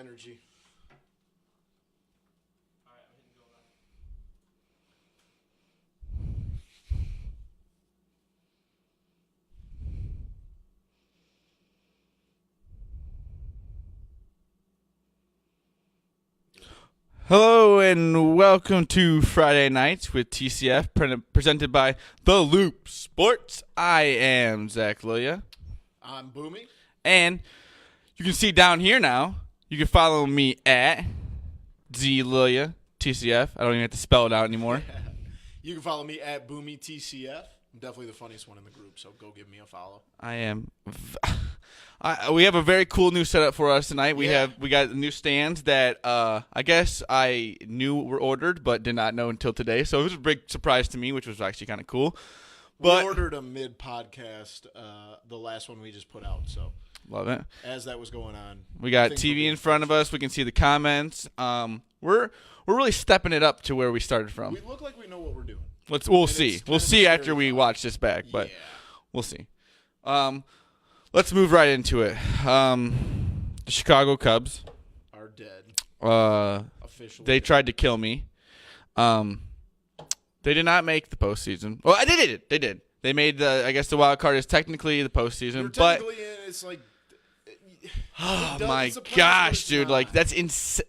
energy. All right, I'm hitting go live. Hello and welcome to Friday Nights with TCF, presented by The Loop Sports. I am Zach Lilia. I'm Boomy. And you can see down here now, you can follow me at Z Lilia TCF. I don't even have to spell it out anymore. You can follow me at Boomy TCF. I'm definitely the funniest one in the group, so go give me a follow. I am. We have a very cool new setup for us tonight. We got new stands that I guess I knew were ordered, but did not know until today. So it was a big surprise to me, which was actually kind of cool. But we ordered a mid-podcast, the last one we just put out. So love it. As that was going on, we got TV in front of us. We can see the comments. We're really stepping it up to where we started from. We look like we know what we're doing. We'll see. We'll see after we watch this back, but we'll see. Let's move right into it. The Chicago Cubs are dead. Officially, they tried to kill me. They did not make the postseason. Well, they did. They made the. I guess the wild card is technically the postseason, but it's like. Oh my gosh, dude! Like that's insane.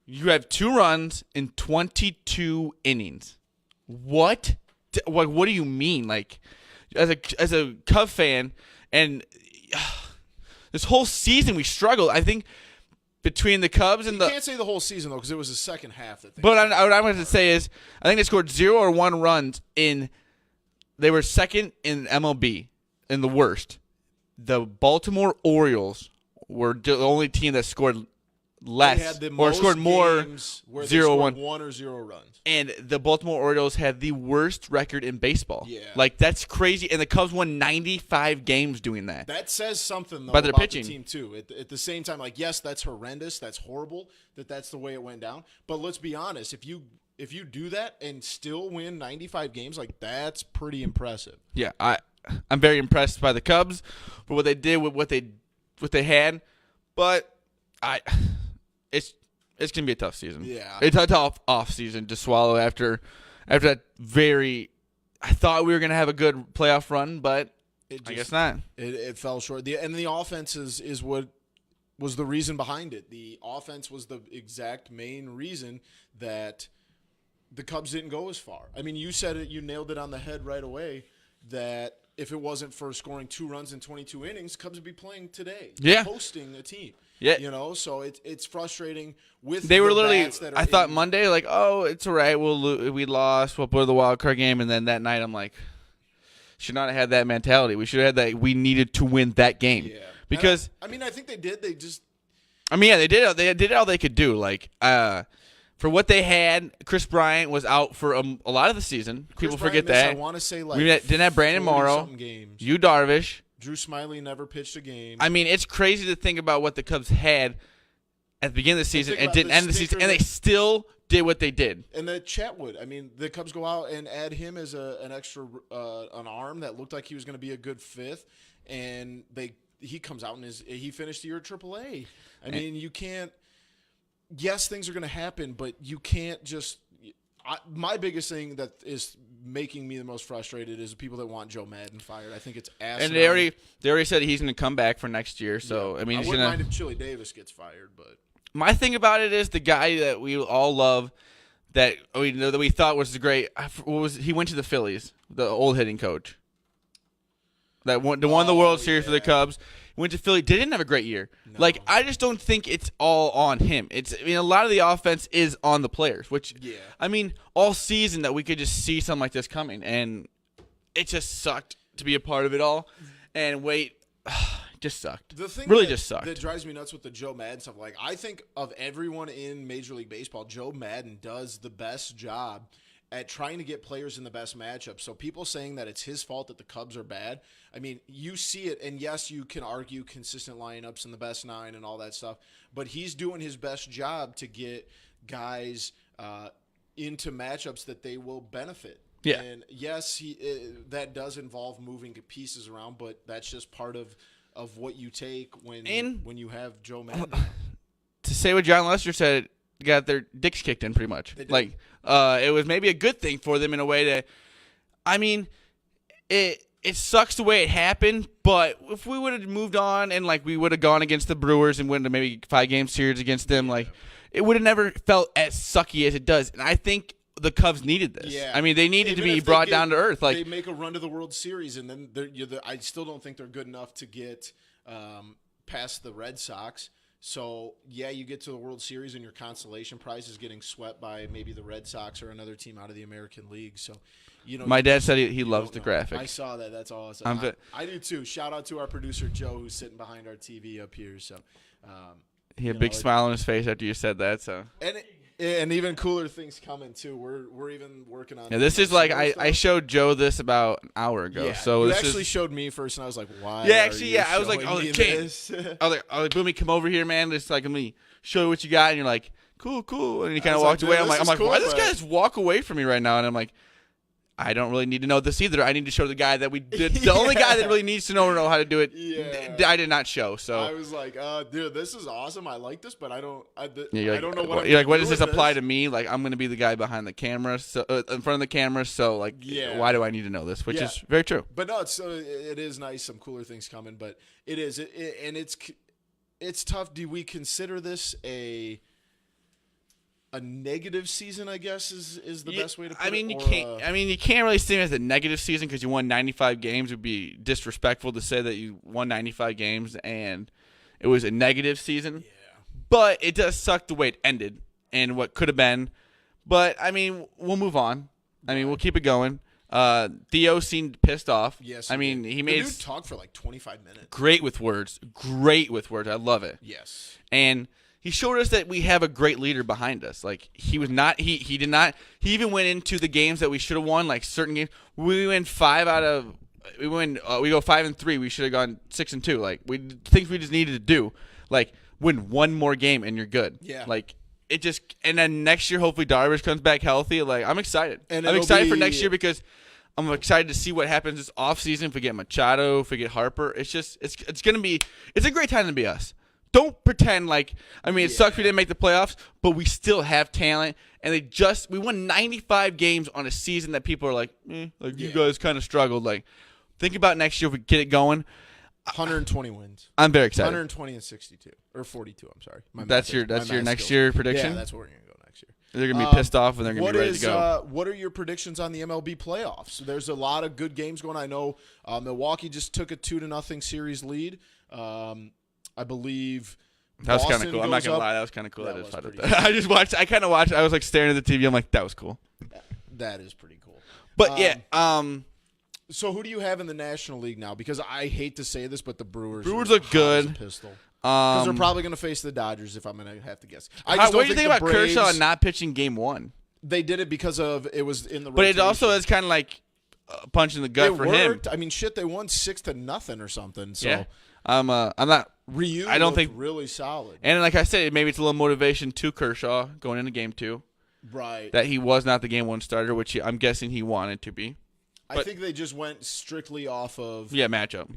You have 2 runs in 22 innings. What? What do you mean? Like, as a Cub fan, and this whole season we struggled. I think between the Cubs and you can't say the whole season though, because it was the second half that. What I'm going to say is, I think they scored 0 or 1 runs in. They were second in MLB in the worst. The Baltimore Orioles were the only team that scored less or scored more 0-1 1 or 0 runs. And the Baltimore Orioles had the worst record in baseball. Yeah. Like that's crazy. And the Cubs won 95 games doing that. That says something though by their about pitching. The team too. At the same time, like yes, that's horrendous. That's horrible that's the way it went down. But let's be honest, if you do that and still win 95 games, like that's pretty impressive. Yeah, I'm very impressed by the Cubs for what they did with what they had. But it's gonna be a tough season. Yeah, it's a tough off season to swallow after that very. I thought we were gonna have a good playoff run, but I guess not. It fell short. The offense is what was the reason behind it. The offense was the exact main reason that the Cubs didn't go as far. I mean, you said it. You nailed it on the head right away. That if it wasn't for scoring 2 runs in 22 innings, Cubs would be playing today. Yeah, hosting a team. Yeah, so it's frustrating with. They were literally. Bats that are I thought Monday, like, oh, it's all right. We lost. We'll play the wild card game, and then that night, I'm like, should not have had that mentality. We should have had that. We needed to win that game. Yeah. Because I think they did. They just. I mean, yeah, they did. They did all they could do. Like, for what they had, Chris Bryant was out for a lot of the season. People forget that. I want to say like we didn't have Brandon Morrow, Yu Darvish. Drew Smyly never pitched a game. I mean, it's crazy to think about what the Cubs had at the beginning of the season and didn't end the season, and they still did what they did. And the Chatwood, I mean, the Cubs go out and add him as an extra an arm that looked like he was going to be a good 5th, and he comes out and he finished the year at AAA. I mean, you can't. Yes, things are going to happen, but you can't just. My biggest thing that is making me the most frustrated is the people that want Joe Madden fired. I think it's asinine. And they already said he's going to come back for next year. So I mean, I wouldn't mind if Chili Davis gets fired, but my thing about it is the guy that we all love, that we thought was great. He went to the Phillies, the old hitting coach. That won the World Series for the Cubs. Went to Philly, didn't have a great year. No. Like, I just don't think it's all on him. A lot of the offense is on the players, which, I mean, all season that we could just see something like this coming, and it just sucked to be a part of it all. And it just sucked. The thing just sucked. That drives me nuts with the Joe Madden stuff, like, I think of everyone in Major League Baseball, Joe Madden does the best job at trying to get players in the best matchup. So people saying that it's his fault that the Cubs are bad, I mean, you see it, and yes, you can argue consistent lineups and the best 9 and all that stuff, but he's doing his best job to get guys into matchups that they will benefit. Yeah. And yes, that does involve moving pieces around, but that's just part of what you take when you have Joe Madden. to say what John Lester said, got their dicks kicked in pretty much. Like, it was maybe a good thing for them in a way that, I mean, it sucks the way it happened, but if we would have moved on and, like, we would have gone against the Brewers and went to maybe 5-game series against them, like, it would have never felt as sucky as it does. And I think the Cubs needed this. Yeah. I mean, they needed Even to be if brought down to earth. Like, they make a run to the World Series, and then I still don't think they're good enough to get past the Red Sox. So, yeah, you get to the World Series, and your consolation prize is getting swept by maybe the Red Sox or another team out of the American League. So, my dad said he loves the graphic. I saw that. That's awesome. I do, too. Shout out to our producer, Joe, who's sitting behind our TV up here. So, he had a big smile on his face after you said that. So, and even cooler things coming too. We're even working on. Yeah, this is like I showed Joe this about an hour ago. Yeah, so you this actually showed me first, and I was like, "Why?" Yeah, actually, yeah. I was like, "Oh, this? I was like, Boomy, come over here, man. Just like, let me show you what you got." And you're like, "Cool." And you kind of walked away. I'm like, cool, why does this guy just walk away from me right now? And I'm like, I don't really need to know this either. I need to show the guy that we did. The only guy that really needs to know how to do it. Yeah. I did not show. So I was like, dude, this is awesome. I like this, but I don't know what. You're like, what does this apply to me? Like, I'm going to be the guy behind the camera, so in front of the camera. So like, why do I need to know this? Which is very true. But no, it is nice. Some cooler things coming, but it is, and it's tough. Do we consider this a negative season? I guess is the best way to put it. You can't really see it as a negative season because you won 95 games. It would be disrespectful to say that you won 95 games and it was a negative season. Yeah. But it does suck the way it ended and what could have been. But I mean, we'll move on. I mean, we'll keep it going. Theo seemed pissed off. Yes. I mean, he made. The dude talked for like 25 minutes. Great with words. I love it. Yes. And he showed us that we have a great leader behind us. Like, he was not, he did not, he even went into the games that we should have won, like certain games. We go 5-3. We should have gone 6-2. Like, things we just needed to do. Like, win one more game and you're good. Yeah. Like, and then next year, hopefully Darvish comes back healthy. Like, I'm excited. And I'm excited for next year because I'm excited to see what happens this offseason. If we get Machado, if we get Harper, it's going to be, it's a great time to be us. Don't pretend like, it sucks we didn't make the playoffs, but we still have talent. And we won 95 games on a season that people are like, you guys kind of struggled. Like, think about next year if we get it going. 120 wins. I'm very excited. 120 and 62 or 42. I'm sorry. That's your next year prediction. Yeah, that's where we're gonna go next year. They're gonna be pissed off and they're gonna be ready to go. What are your predictions on the MLB playoffs? There's a lot of good games going. I know Milwaukee just took a 2-0 series lead. I believe that was kind of cool. I'm not gonna lie, that was kind of cool. I just watched. I kind of watched. I was like staring at the TV. I'm like, that was cool. That is pretty cool. But So who do you have in the National League now? Because I hate to say this, but the Brewers look good. Pistol. Because they're probably going to face the Dodgers, if I'm going to have to guess. What do you think about Kershaw not pitching Game 1? They did it because it was in the. But it also is kind of like a punch in the gut for him. I mean, shit, they won 6-0 or something. So yeah. I'm not. Ryu I don't think really solid. And like I said, maybe it's a little motivation to Kershaw going into Game 2. Right. That he was not the Game 1 starter, which I'm guessing he wanted to be. I think they just went strictly off of matchup,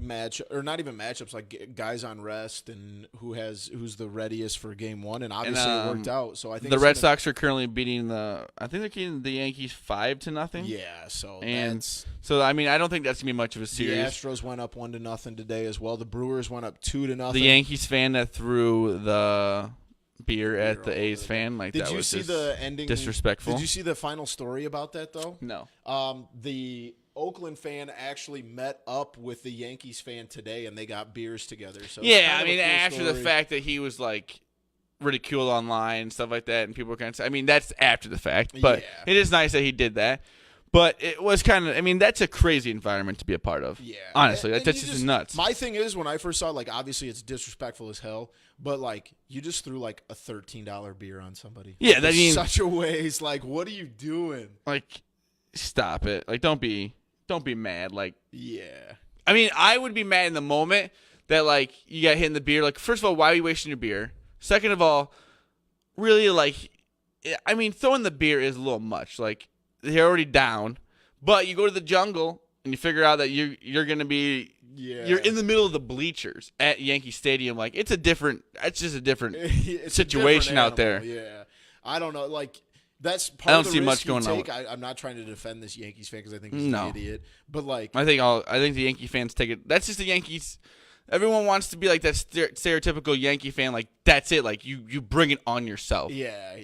or not even matchups, like guys on rest and who's the readiest for Game 1, and obviously it worked out. So I think the Red Sox are currently beating the Yankees 5-0. Yeah, so I mean, I don't think that's gonna be much of a series. The Astros went up 1-0 today as well. The Brewers went up 2-0. The Yankees fan that threw the beer at the A's fan, like, that was the ending disrespectful. Did you see the final story about that though? No. The Oakland fan actually met up with the Yankees fan today, and they got beers together. So yeah, I mean, after the fact that he was like ridiculed online and stuff like that, and people were kind of, I mean, that's after the fact, but it is nice that he did that. But it was kind of, I mean, that's a crazy environment to be a part of. Yeah. Honestly, that's just nuts. My thing is, when I first saw it, like, obviously it's disrespectful as hell, but, like, you just threw, like, a $13 beer on somebody. Yeah, that means such a waste. Like, what are you doing? Like, stop it. Like, don't be mad. Like, yeah. I mean, I would be mad in the moment that, like, you got hit in the beer. Like, first of all, why are you wasting your beer? Second of all, really, like, I mean, throwing the beer is a little much. Like, they're already down, but you go to the jungle and you figure out that you're going to be you're in the middle of the bleachers at Yankee Stadium. Like it's just a different situation out there. Yeah, I don't know. Like that's part I don't of the see risk much going take. on. I'm not trying to defend this Yankees fan because I think he's an idiot. But like, I think the Yankee fans take it. That's just the Yankees. Everyone wants to be like that stereotypical Yankee fan. Like that's it. Like you bring it on yourself. Yeah.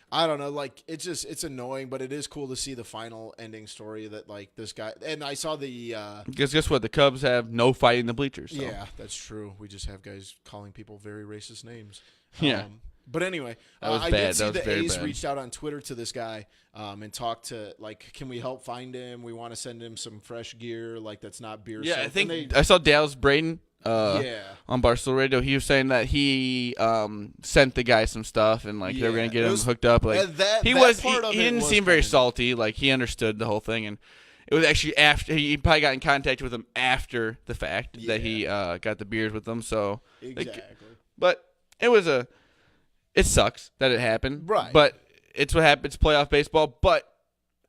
I don't know. Like it's annoying, but it is cool to see the final ending story that like this guy. And I saw the. Guess what? The Cubs have no fight in the bleachers. So. Yeah, that's true. We just have guys calling people very racist names. Yeah. But anyway, I did see the A's reached out on Twitter to this guy and talked to, like, can we help find him? We want to send him some fresh gear, like, that's not beer. Yeah, I think I saw Dallas Braden on Barstool Radio. He was saying that he sent the guy some stuff and, like, they were going to get him hooked up. Like, he didn't seem very salty. Like, he understood the whole thing. And it was actually after he probably got in contact with him after the fact that he got the beers with them. So, exactly. But it sucks that it happened. Right. But it's what happens. It's playoff baseball. But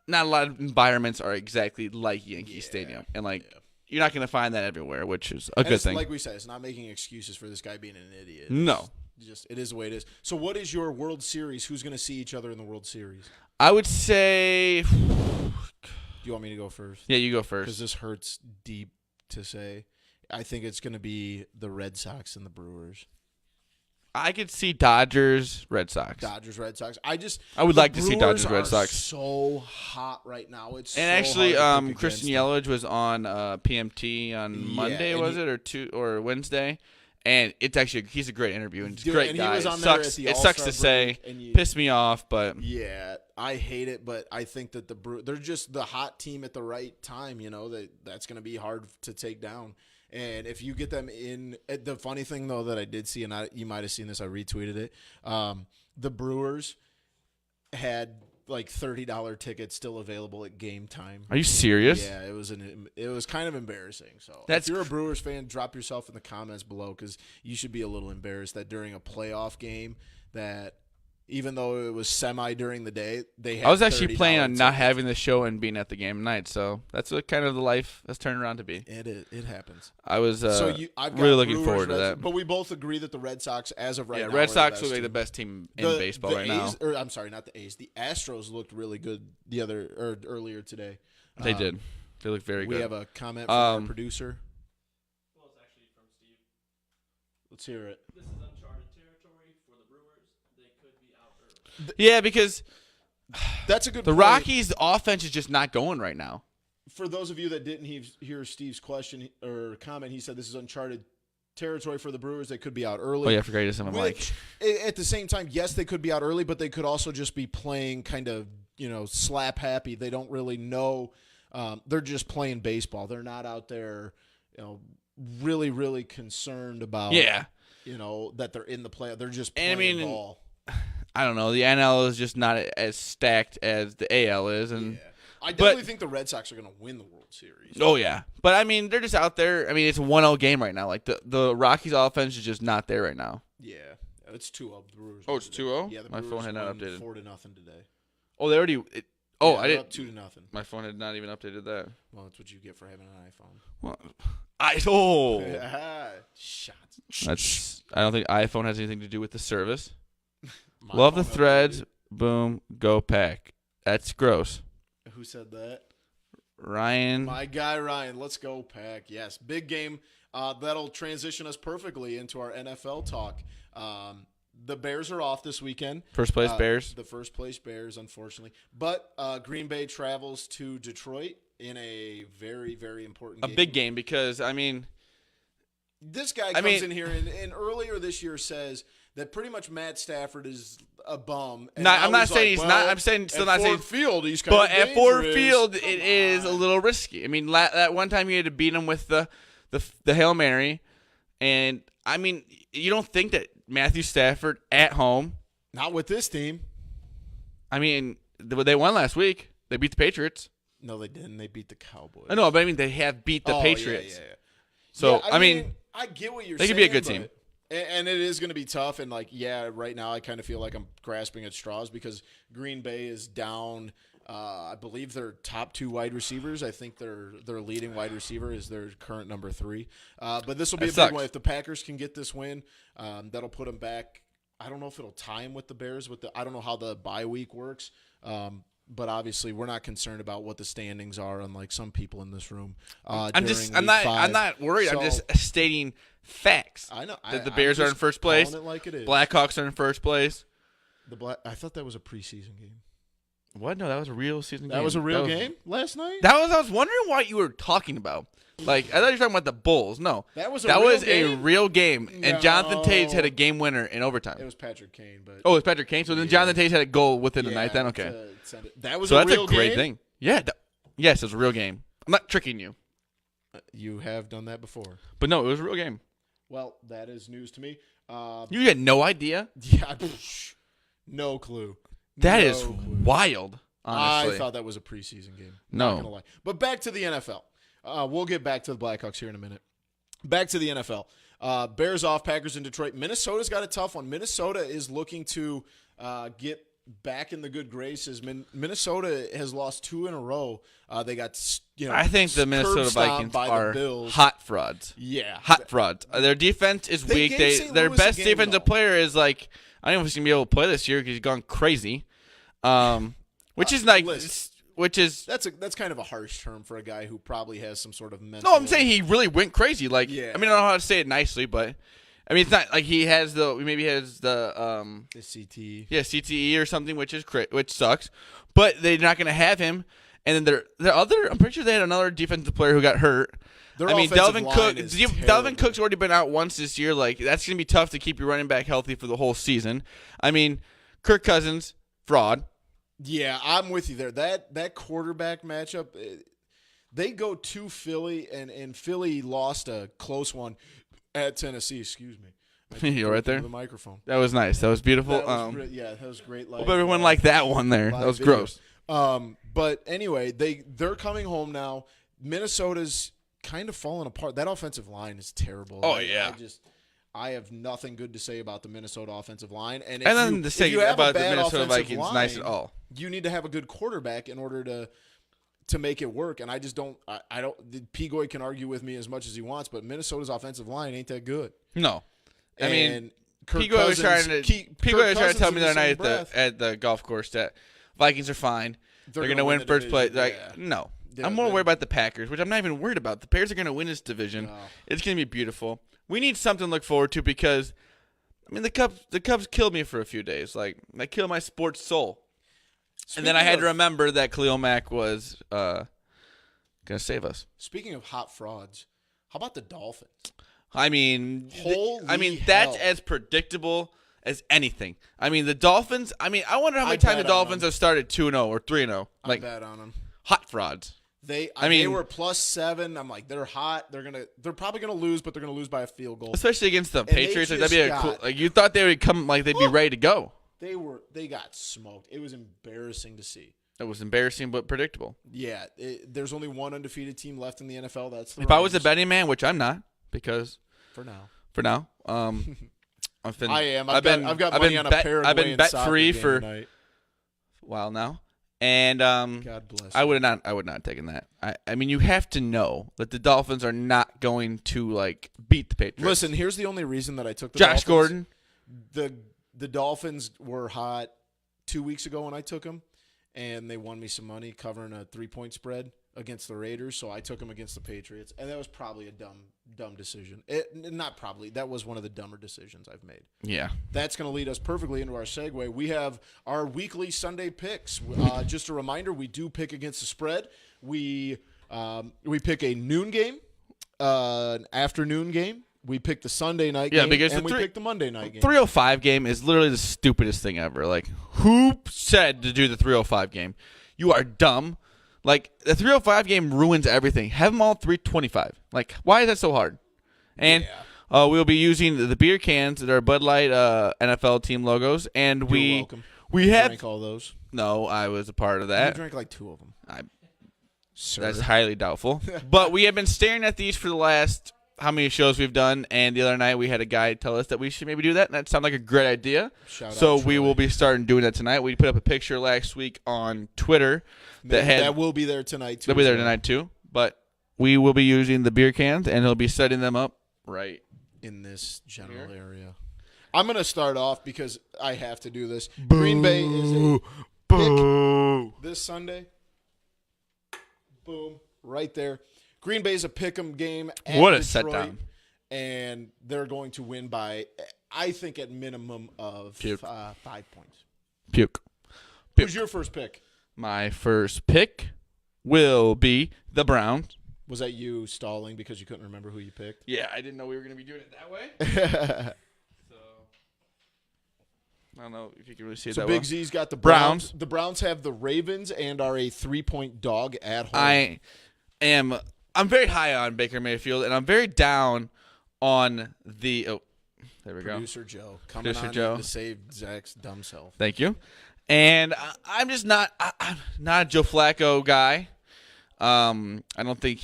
not a lot of environments are exactly like Yankee Stadium. And, like, you're not going to find that everywhere, which is a good thing. Like we said, it's not making excuses for this guy being an idiot. No. It is the way it is. So what is your World Series? Who's going to see each other in the World Series? I would say. Do you want me to go first? Yeah, you go first. Because this hurts deep to say. I think it's going to be the Red Sox and the Brewers. I could see Dodgers, Red Sox. Red Sox. I would like to see Dodgers, Red Sox. So hot right now. It's and actually, Christian Yelich was on PMT on Monday, or Wednesday, and it's actually he's a great interview and he's a great guy. He was on there at the it sucks to say, pissed me off, but yeah, I hate it. But I think that they're just the hot team at the right time. You know that's going to be hard to take down. And if you get them in, the funny thing though that I did see, and you might have seen this, I retweeted it. The Brewers had like $30 tickets still available at game time. Are you serious? Yeah, it was kind of embarrassing. So if you're a Brewers fan, drop yourself in the comments below because you should be a little embarrassed that during a playoff game that. Even though it was semi during the day, they had I was actually planning on not tickets. having the show and being at the game tonight, so that's what kind of the life has turned around to be. It happens. I was I've got really looking forward to that. But we both agree that the Red Sox, as of right now, Red Sox will be the best team in baseball right now. I'm sorry, not the A's. The Astros looked really good earlier today. They did. They looked very good. We have a comment from our producer. Well, it's actually from Steve. Let's hear it. This is uncharted territory for the Brewers. They could be out early. Yeah, because that's a good the point. Rockies' offense is just not going right now. For those of you that didn't hear Steve's question or comment, he said this is uncharted territory for the Brewers. They could be out early. Oh, yeah, I forgot to say. I'm like, at the same time, yes, they could be out early, but they could also just be playing kind of, slap happy. They don't really know. They're just playing baseball. They're not out there, really, really concerned about, that they're in the play. They're just playing ball. I don't know. The NL is just not as stacked as the AL is, and I definitely think the Red Sox are going to win the World Series. Oh yeah, but I mean they're just out there. I mean it's a 1-0 game right now. Like the Rockies' offense is just not there right now. Yeah, it's 2-0 the Brewers. Oh, it's 2-0. Yeah, the my Brewers phone had not updated. 4-0 today. Oh, they already. I didn't. Up 2-0. My phone had not even updated that. Well, that's what you get for having an iPhone. Well, Shots. I don't think iPhone has anything to do with the service. Love the threads. Boom. Go pack. That's gross. Who said that? Ryan. My guy Ryan. Let's go pack. Yes, big game. That'll transition us perfectly into our NFL talk. The Bears are off this weekend. First place Bears. The first place Bears, unfortunately. But Green Bay travels to Detroit in a very, very important game. A big game because, I mean. This guy comes in here and earlier this year says that pretty much Matt Stafford is a bum. I'm not saying he's not. I'm saying still not saying. At Ford Field, he's kind of dangerous. But at Ford Field, it is a little risky. I mean, that one time you had to beat him with the Hail Mary, and I mean, you don't think that Matthew Stafford at home. Not with this team. I mean, they won last week. They beat the Patriots. No, they didn't. They beat the Cowboys. I know, but I mean, they have beat the Patriots. Yeah. So I mean, I get what you're saying. They could be a good team. And it is going to be tough. And, right now I kind of feel like I'm grasping at straws because Green Bay is down I believe their top 2 wide receivers. I think their leading wide receiver is their current number 3. But this will be a big one. If the Packers can get this win, that'll put them back. I don't know if it'll tie them with the Bears. I don't know how the bye week works. But obviously, we're not concerned about what the standings are, unlike some people in this room. I'm not worried. So, I'm just stating facts. I know that the Bears are in first place. Like it is. Blackhawks are in first place. I thought that was a preseason game. What? No, that was a real season game. That was a real game last night? I was wondering what you were talking about. Like, I thought you were talking about the Bulls. No. That was a real game. And No. Jonathan Taves had a game winner in overtime. It was Patrick Kane. But Oh, it was Patrick Kane? So then Jonathan Taves had a goal within the night then? Okay. That was So a that's real a great game? thing. Yeah. Yes, it was a real game. I'm not tricking you. You have done that before. But no, it was a real game. Well, that is news to me. You had no idea? Yeah. No clue. That No is clue. wild, honestly. I thought that was a preseason game. No. Not gonna lie. But back to the NFL. We'll get back to the Blackhawks here in a minute. Back to the NFL. Bears off, Packers in Detroit. Minnesota's got a tough one. Minnesota is looking to get back in the good graces. Minnesota has lost 2 in a row. They got, I think the Minnesota curb stomped Vikings by the are Bills. hot frauds. Yeah. Hot frauds. Their defense is They weak. gave St. Their Louis a best game, defensive though. player is like, I don't know if he's going to be able to play this year because he's gone crazy. Which is like, listen. That's kind of a harsh term for a guy who probably has some sort of mental. No, I'm saying he really went crazy. Like, Yeah. I mean, I don't know how to say it nicely, but I mean, it's not like he has the CTE. Yeah, CTE or something, which sucks. But they're not going to have him. And then I'm pretty sure they had another defensive player who got hurt. Their I mean, offensive Dalvin line is terrible. Cook's already been out once this year. Like, that's going to be tough to keep your running back healthy for the whole season. I mean, Kirk Cousins, fraud. Yeah, I'm with you there. That quarterback matchup, they go to Philly, and Philly lost a close one at Tennessee. Excuse me. You're right there. The microphone. That was nice. That was beautiful. That was great. Yeah, that was great. Hope everyone liked that one there. That was video. gross. But anyway, they're coming home now. Minnesota's kind of falling apart. That offensive line is terrible. Oh, yeah. I have nothing good to say about the Minnesota offensive line. And To say about the Minnesota Vikings, line, nice at all. You need to have a good quarterback in order to make it work. And I just don't. I don't. Pigoy can argue with me as much as he wants, but Minnesota's offensive line ain't that good. No, I mean, And Kirk Pigoy was trying to tell me the other night breath, at the golf course that Vikings are fine. They're going to win the first place. division. Like, no. Yeah, I'm more worried about the Packers, which I'm not even worried about. The Bears are going to win this division. No. It's going to be beautiful. We need something to look forward to because, I mean, the Cubs killed me for a few days. Like, they killed my sports soul. And then I had to remember that Khalil Mack was going to save us. Speaking of hot frauds, how about the Dolphins? I mean, Holy that's hell. as predictable as anything. I mean, the Dolphins. I mean, I wonder how many I times the bet on Dolphins them. have started 2-0 or 3-0. Like, I bet on them. hot frauds. They mean, they were +7. I'm like, they're hot. They're probably gonna lose, but they're gonna lose by a field goal. Especially against the they Patriots. Like, just that'd be got- like you thought they would come like they'd be ready to go. They got smoked. It was embarrassing to see. It was embarrassing but predictable. Yeah, there's only one undefeated team left in the NFL. That's the If I was a Rams. betting man, which I'm not, because for now. I've been. I am. I've got money on a Paraguayan I've been bet soccer free game for tonight. a while now, and God bless. I would not have taken that. I mean, you have to know that the Dolphins are not going to like beat the Patriots. Listen, here's the only reason that I took the Josh Dolphins. Gordon. The Dolphins were hot 2 weeks ago when I took them, and they won me some money covering a 3-point spread against the Raiders. So I took them against the Patriots, and that was probably a dumb decision. Not probably. That was one of the dumber decisions I've made. Yeah. That's going to lead us perfectly into our segue. We have our weekly Sunday picks. Just a reminder, we do pick against the spread. We pick a noon game, an afternoon game. We pick the Sunday night game, because and we pick the Monday night game. 305 game is literally the stupidest thing ever. Like, who said to do the 305 game? You are dumb. Like, the 305 game ruins everything. Have them all 325. Like, why is that so hard? And we'll be using the beer cans that are Bud Light NFL team logos, and You're welcome. we have Drank all those. No, I was a part of You that. drank like 2 of them. That's highly doubtful. But we have been staring at these for the last how many shows we've done, and the other night we had a guy tell us that we should maybe do that, and that sounded like a great idea. So we will be starting doing that tonight. We put up a picture last week on Twitter that will be there tonight, too. That'll be there tonight, too. But we will be using the beer cans, and he'll be setting them up right in this general area. I'm going to start off because I have to do this. Green Bay is a pick this Sunday. Boom. Right there. Green Bay's a pick'em game at what a Detroit, set down. And they're going to win by, I think, at minimum of 5 points. Puke. Who's your first pick? My first pick will be the Browns. Was that you stalling because you couldn't remember who you picked? Yeah, I didn't know we were going to be doing it that way. So, I don't know if you can really see it that well. So Big Z's got the Browns. The Browns have the Ravens and are a 3-point dog at home. I'm very high on Baker Mayfield, and I'm very down on the there we go. Producer Joe coming on to save Zach's dumb self. Thank you. And I'm just not a Joe Flacco guy. I don't think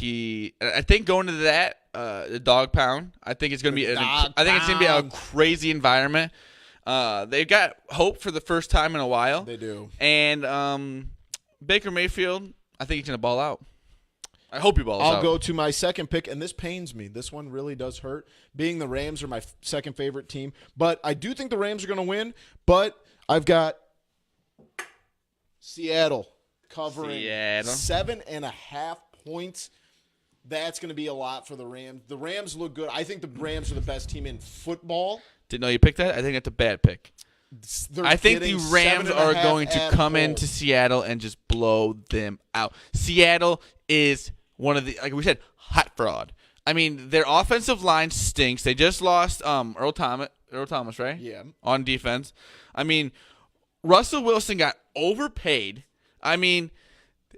I think going to that the dog pound. I think it's going to be a crazy environment. They've got hope for the first time in a while. They do. And Baker Mayfield, I think he's going to ball out. I hope he balls out. I'll go to my second pick, and this pains me. This one really does hurt. Being the Rams are my second favorite team, but I do think the Rams are going to win. But I've got Seattle covering 7.5 points. That's going to be a lot for the Rams. The Rams look good. I think the Rams are the best team in football. Didn't know you picked that. I think that's a bad pick. I think the Rams are going to come into Seattle and just blow them out. Seattle is one of the, like we said, hot fraud. I mean, their offensive line stinks. They just lost Earl Thomas, right? Yeah. On defense. I mean, Russell Wilson got overpaid. I mean,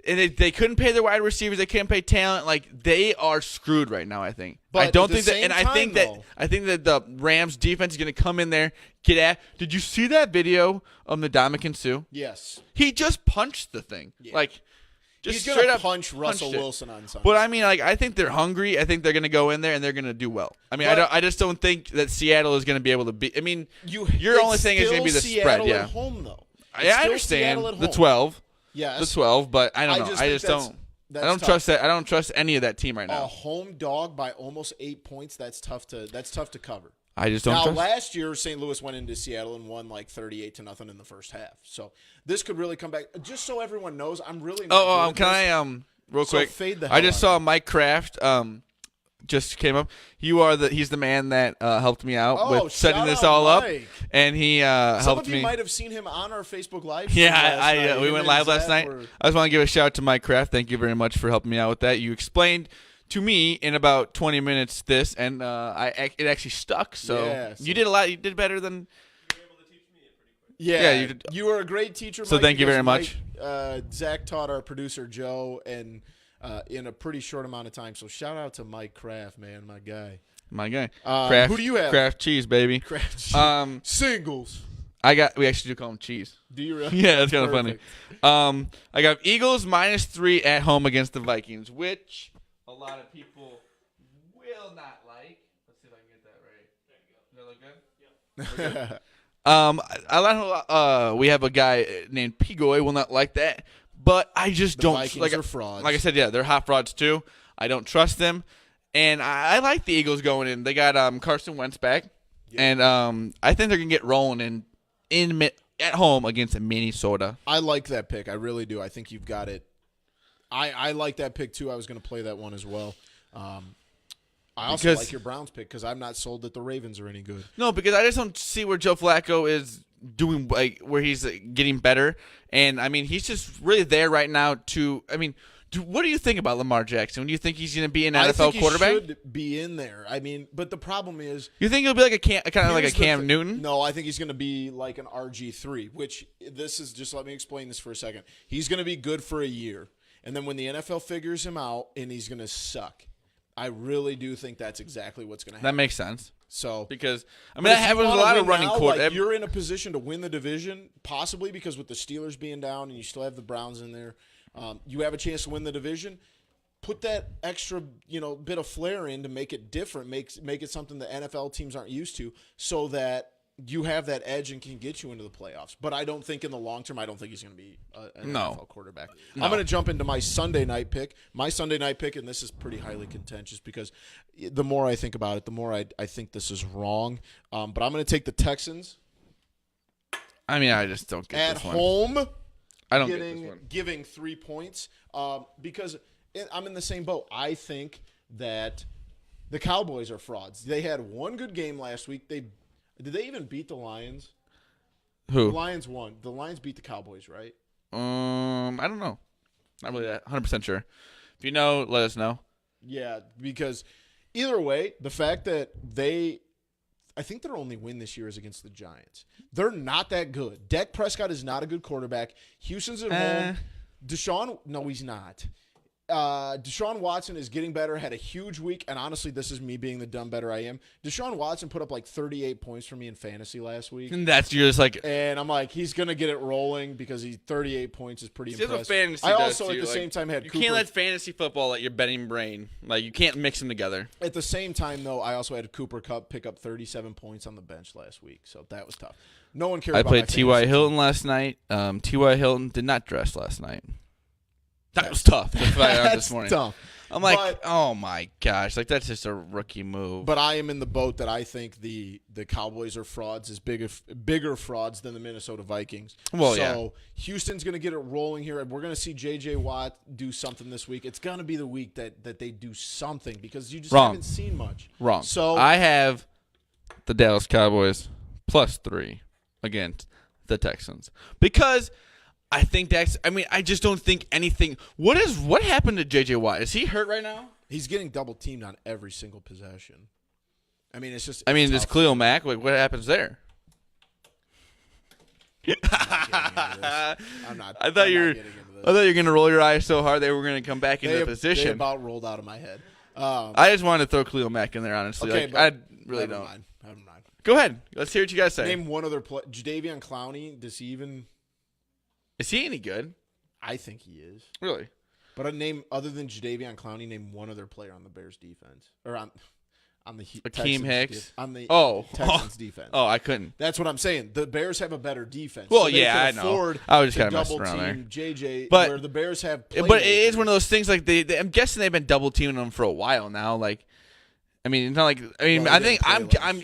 and they couldn't pay their wide receivers. They couldn't pay talent. Like, they are screwed right now, I think. But I don't think that, and I think that the Rams defense is going to come in there, get at. Did you see that video of Ndamukong Suh? Yes. He just punched the thing. Yeah. Like, just he's going to punch Russell Wilson on Sunday. But I mean, like, I think they're hungry. I think they're going to go in there and they're going to do well. I mean, I just don't think that Seattle is going to be able to beat. I mean, your only thing is going to be the Seattle spread. Yeah. At home, though. I understand the 12. Yes. The 12, but I don't know. I just don't. I don't trust that. I don't trust any of that team right now. A home dog by almost 8 points. That's tough to cover. I just don't. Now, last year, St. Louis went into Seattle and won like 38-0 in the first half. So this could really come back. Just so everyone knows, I'm really. Not can I real quick? Fade the I just saw Mike Kraft. Just came up. He's the man that helped me out with setting this all up, and he helped me. Some of you might have seen him on our Facebook Live. Yeah, we went live last night. I just want to give a shout out to Mike Kraft. Thank you very much for helping me out with that. You explained to me in about 20 minutes this, and it actually stuck. So you did a lot. You did better than. You were able to teach me it pretty quick. Yeah, you did. You were a great teacher. So Mike, thank you very much. Zach taught our producer Joe and. In a pretty short amount of time. So shout out to Mike Kraft, man, my guy. Kraft, who do you have? Kraft cheese, baby. Kraft cheese. Singles. We actually do call him cheese. Do you really? Yeah, that's kind of funny. I got Eagles -3 at home against the Vikings, which a lot of people will not like. Let's see if I can get that right. There you go. Does that look good? Yeah. We have a guy named Pigoy will not like that. But I just don't. Vikings are frauds. Like I said, yeah, they're hot frauds too. I don't trust them, and I like the Eagles going in. They got Carson Wentz back, and I think they're gonna get rolling at home against Minnesota. I like that pick. I really do. I think you've got it. I like that pick too. I was gonna play that one as well. I also like your Browns pick because I'm not sold that the Ravens are any good. No, because I just don't see where Joe Flacco is doing, like, where he's getting better. And, I mean, he's just really there right now to – I mean, what do you think about Lamar Jackson? Do you think he's going to be an NFL quarterback? I think he should be in there. I mean, but the problem is – You think he'll be like kind of like a Cam Newton? No, I think he's going to be like an RG3, which this is – just let me explain this for a second. He's going to be good for a year. And then when the NFL figures him out, and he's going to suck. I really do think that's exactly what's going to happen. That makes sense. So because I mean, that happens with a lot of running quarterbacks. Like, you're in a position to win the division, possibly because with the Steelers being down and you still have the Browns in there, you have a chance to win the division. put that extra, bit of flair in to make it different, make it something that NFL teams aren't used to, so that you have that edge and can get you into the playoffs. But I don't think in the long term, I don't think he's going to be an NFL quarterback. No. I'm going to jump into my Sunday night pick. My Sunday night pick, and this is pretty highly contentious because the more I think about it, the more I think this is wrong. But I'm going to take the Texans. I mean, I just don't get this one. At home, I don't get this one. Giving 3 points because I'm in the same boat. I think that the Cowboys are frauds. They had one good game last week. Did they even beat the Lions? Who? The Lions won. The Lions beat the Cowboys, right? I don't know. Not really 100% sure. If you know, let us know. Yeah, because either way, the fact that I think their only win this year is against the Giants. They're not that good. Dak Prescott is not a good quarterback. Houston's at home. No, he's not. Deshaun Watson is getting better, had a huge week, and honestly, this is me being the dumb better I am. Deshaun Watson put up like 38 points for me in fantasy last week. And that's just like, and I'm like, he's gonna get it rolling because 38 points is pretty impressive. Fantasy I also at the same time had Cooper. You can't let fantasy football let your betting brain, like you can't mix them together. At the same time, though, I also had Cooper Kupp pick up 37 points on the bench last week, so that was tough. No one cares. I played T.Y. Hilton last night. T.Y. Hilton did not dress last night. That was tough. This morning. Tough. I'm like, oh my gosh, like that's just a rookie move. But I am in the boat that I think the Cowboys are frauds, bigger frauds than the Minnesota Vikings. Well, so Houston's going to get it rolling here, and we're going to see J.J. Watt do something this week. It's going to be the week that they do something because you just haven't seen much. Wrong. So I have the Dallas Cowboys +3 against the Texans because I think I just don't think anything. What happened to J.J. Watt? Is he hurt right now? He's getting double teamed on every single possession. I mean, it's just. This Khalil Mack. Like, what happens there? I'm not. I thought you were gonna roll your eyes so hard they were gonna come back into position. They about rolled out of my head. I just wanted to throw Khalil Mack in there. Honestly, okay, I really don't. Never mind. Go ahead. Let's hear what you guys say. Name one other play. Jadeveon Clowney. Does he even? Is he any good? I think he is. Really? But other than Jadeveon Clowney, name one other player on the Bears defense or on the Akeem Hicks on the Texans defense. Oh, I couldn't. That's what I'm saying. The Bears have a better defense. Well, so they I can afford know. I was just to kind of messing around there. JJ, but where the Bears have. But it is one of those things. Like I'm guessing they've been double teaming them for a while now. Like. I mean, it's not like I think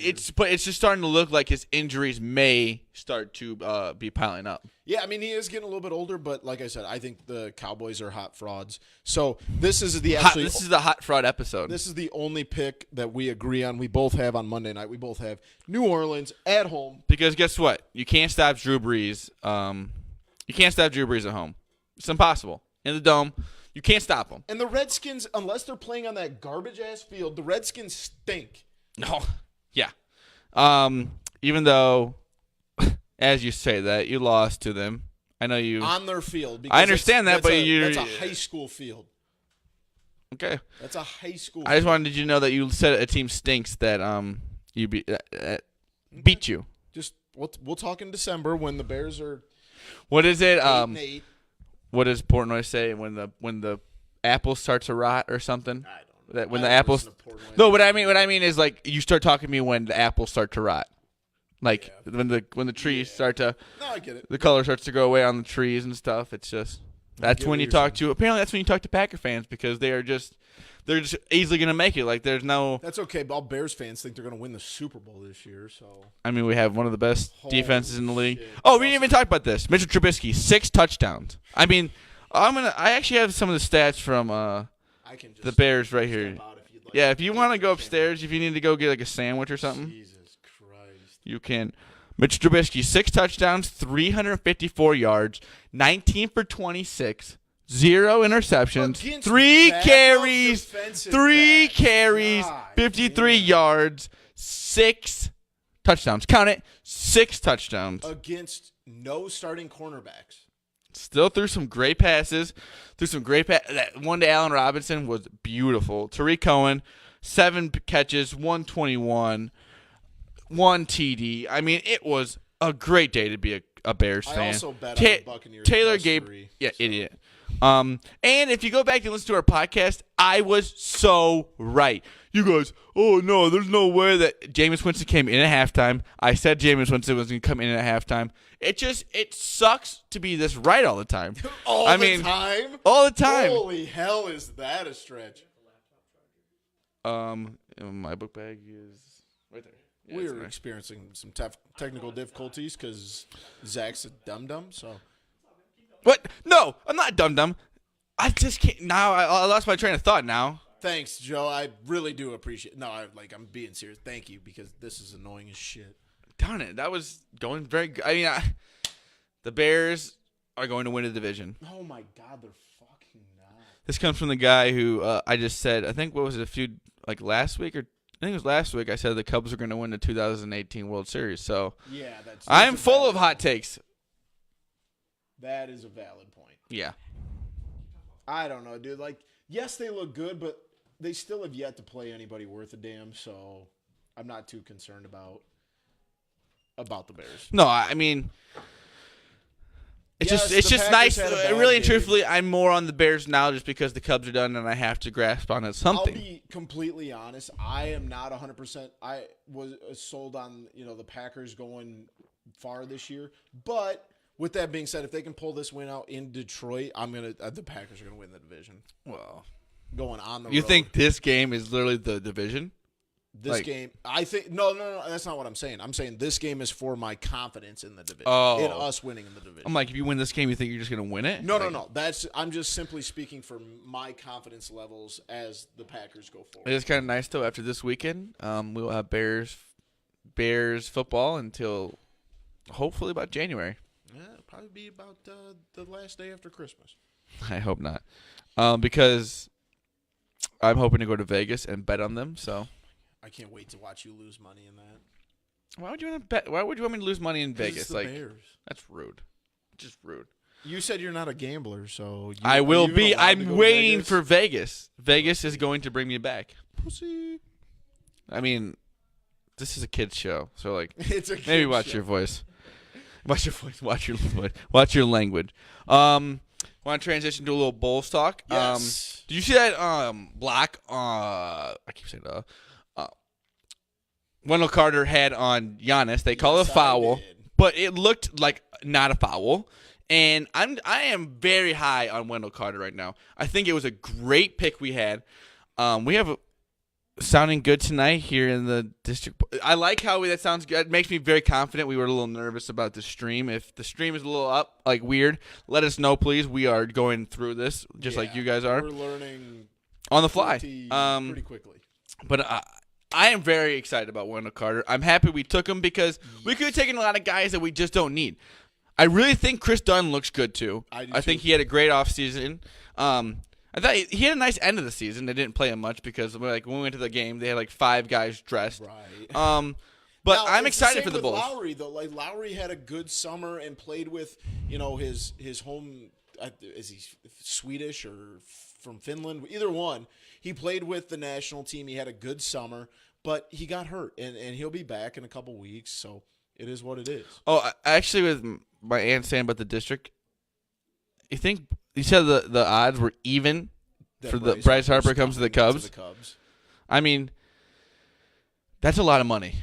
it's just starting to look like his injuries may start to be piling up. Yeah, I mean he is getting a little bit older, but like I said, I think the Cowboys are hot frauds. So this is the hot fraud episode. This is the only pick that we agree on. We both have on Monday night. We both have New Orleans at home. Because guess what? You can't stop Drew Brees. You can't stop Drew Brees at home. It's impossible in the dome. You can't stop them. And the Redskins, unless they're playing on that garbage-ass field, the Redskins stink. No. Yeah. Even though, as you say that, you lost to them. I know you. On their field. I understand that, but that's a high school field. Okay. That's a high school I just wanted you to know that you said a team stinks that beat you. Just we'll talk in December when the Bears are. What is it? 8-8. What does Portnoy say when the apple starts to rot or something? I don't know. That when the apples. No, what I mean is like you start talking to me when the apples start to rot, like when the trees start to. No, I get it. The color starts to go away on the trees and stuff. It's just that's when you talk to. Apparently, that's when you talk to Packer fans because they're just easily gonna make it. Like there's no. That's okay. But all Bears fans think they're gonna win the Super Bowl this year. So. I mean, we have one of the best defenses in the league. Shit. Oh, we didn't even talk about this. Mitchell Trubisky, 6 touchdowns. I mean, I actually have some of the stats from the Bears right here. Yeah, if you want to go upstairs, if you need to go get like a sandwich or something, Jesus Christ, you can. Mitchell Trubisky, 6 touchdowns, 354 yards, 19 for 26. 0 interceptions, 3 carries, 53 yards, 6 touchdowns. Count it, 6 touchdowns. Against no starting cornerbacks. Still threw some great passes. That one to Allen Robinson was beautiful. Tariq Cohen, 7 catches, 121, 1 TD. I mean, it was a great day to be a Bears fan. I also bet on the Buccaneers. Taylor +3, Gabriel, so. idiot. And if you go back and listen to our podcast, I was so right. You guys, oh no, there's no way that Jameis Winston came in at halftime. I said Jameis Winston was going to come in at halftime. It sucks to be this right all the time. All the time? Holy hell, is that a stretch? My book bag is right there. Yeah, we're experiencing some technical difficulties because Zach's a dum-dum, so. What? No, I'm not dum-dum. I just can't. Now I lost my train of thought now. Thanks, Joe. I really do appreciate it. No, I'm being serious. Thank you, because this is annoying as shit. Darn it. That was going very good. I mean, the Bears are going to win the division. Oh, my God. They're fucking not. This comes from the guy who I just said, I think, what was it, last week? I think it was last week I said the Cubs are going to win the 2018 World Series. So yeah, I'm full of hot takes. That is a valid point. Yeah. I don't know, dude. Yes, they look good, but they still have yet to play anybody worth a damn, so I'm not too concerned about the Bears. No, I mean, it's Yes, just the nice. Packers had a bad Really and game. truthfully, I'm more on the Bears now just because the Cubs are done and I have to grasp on it something. I'll be completely honest. I am not 100%. I was sold on the Packers going far this year, but with that being said, if they can pull this win out in Detroit, the Packers are gonna win the division. Well, going on the road. You think this game is literally the division? This game, I think no, that's not what I'm saying. I'm saying this game is for my confidence in the division, in us winning in the division. I'm like, if you win this game, you think you're just gonna win it? No. I'm just simply speaking for my confidence levels as the Packers go forward. It is kind of nice though. After this weekend, we will have Bears football until hopefully about January. Yeah, it'll probably be about the last day after Christmas. I hope not, because I'm hoping to go to Vegas and bet on them. So I can't wait to watch you lose money in that. why would you want to bet? Why would you want me to lose money in Vegas? It's the Bears. That's rude. Just rude. You said you're not a gambler, so I will be. allowed to go I'm to waiting Vegas? for Vegas. Vegas is going to bring me back. Pussy. I mean, this is a kids show, so It's a maybe kid watch show. your voice. Watch your voice. Watch your voice. Watch your language. Want to transition to a little Bulls talk? Yes. Did you see that block? I keep saying Wendell Carter had on Giannis. They call it a Yes, I foul, did. but it looked like not a foul. And I am very high on Wendell Carter right now. I think it was a great pick we had. We have sounding good tonight here in the district. I like how that sounds good. It makes me very confident. We were a little nervous about the stream. If the stream is a little up, weird, let us know, please. We are going through this just like you guys are. We're learning on the fly. pretty quickly. But I am very excited about Wendell Carter. I'm happy we took him because we could have taken a lot of guys that we just don't need. I really think Chris Dunn looks good too. I think he had a great offseason. I thought he had a nice end of the season. They didn't play him much because when we went to the game, they had 5 guys dressed. Right. But Now, I'm it's excited same for the with Bulls. Lowry, though. Lowry had a good summer and played with, his home. Is he Swedish or from Finland? Either one. He played with the national team. He had a good summer, but he got hurt, and he'll be back in a couple weeks. So it is what it is. Oh, actually, with my aunt saying about the district, you said the odds were even for the Bryce Harper comes to the Cubs. I mean, that's a lot of money.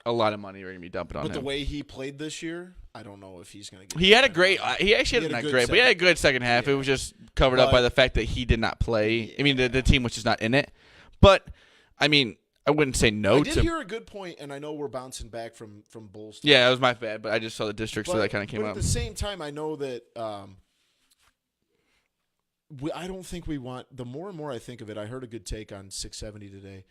A lot of money we're gonna be dumping on him. But the way he played this year, I don't know if he's gonna get. He had a great. He actually had not great, but he had a good second half. Yeah. It was just covered up by the fact that he did not play. Yeah. I mean, the team was just not in it. But I mean, I wouldn't say no I to. did hear a good point, and I know we're bouncing back from Bulls. Yeah, that was my bad, but I just saw the district, so that kind of came but up. At the same time, I know that I don't think we want. The more and more I think of it, I heard a good take on 670 today.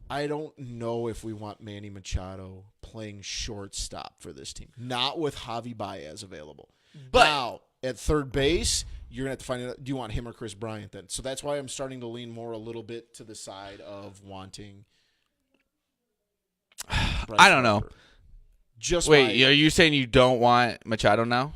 I don't know if we want Manny Machado playing shortstop for this team. Not with Javi Baez available. But now, at third base, you're going to have to find out, do you want him or Chris Bryant then? So that's why I'm starting to lean more a little bit to the side of wanting Bryce I don't know. Harper. Just Wait, are you saying you don't want Machado now?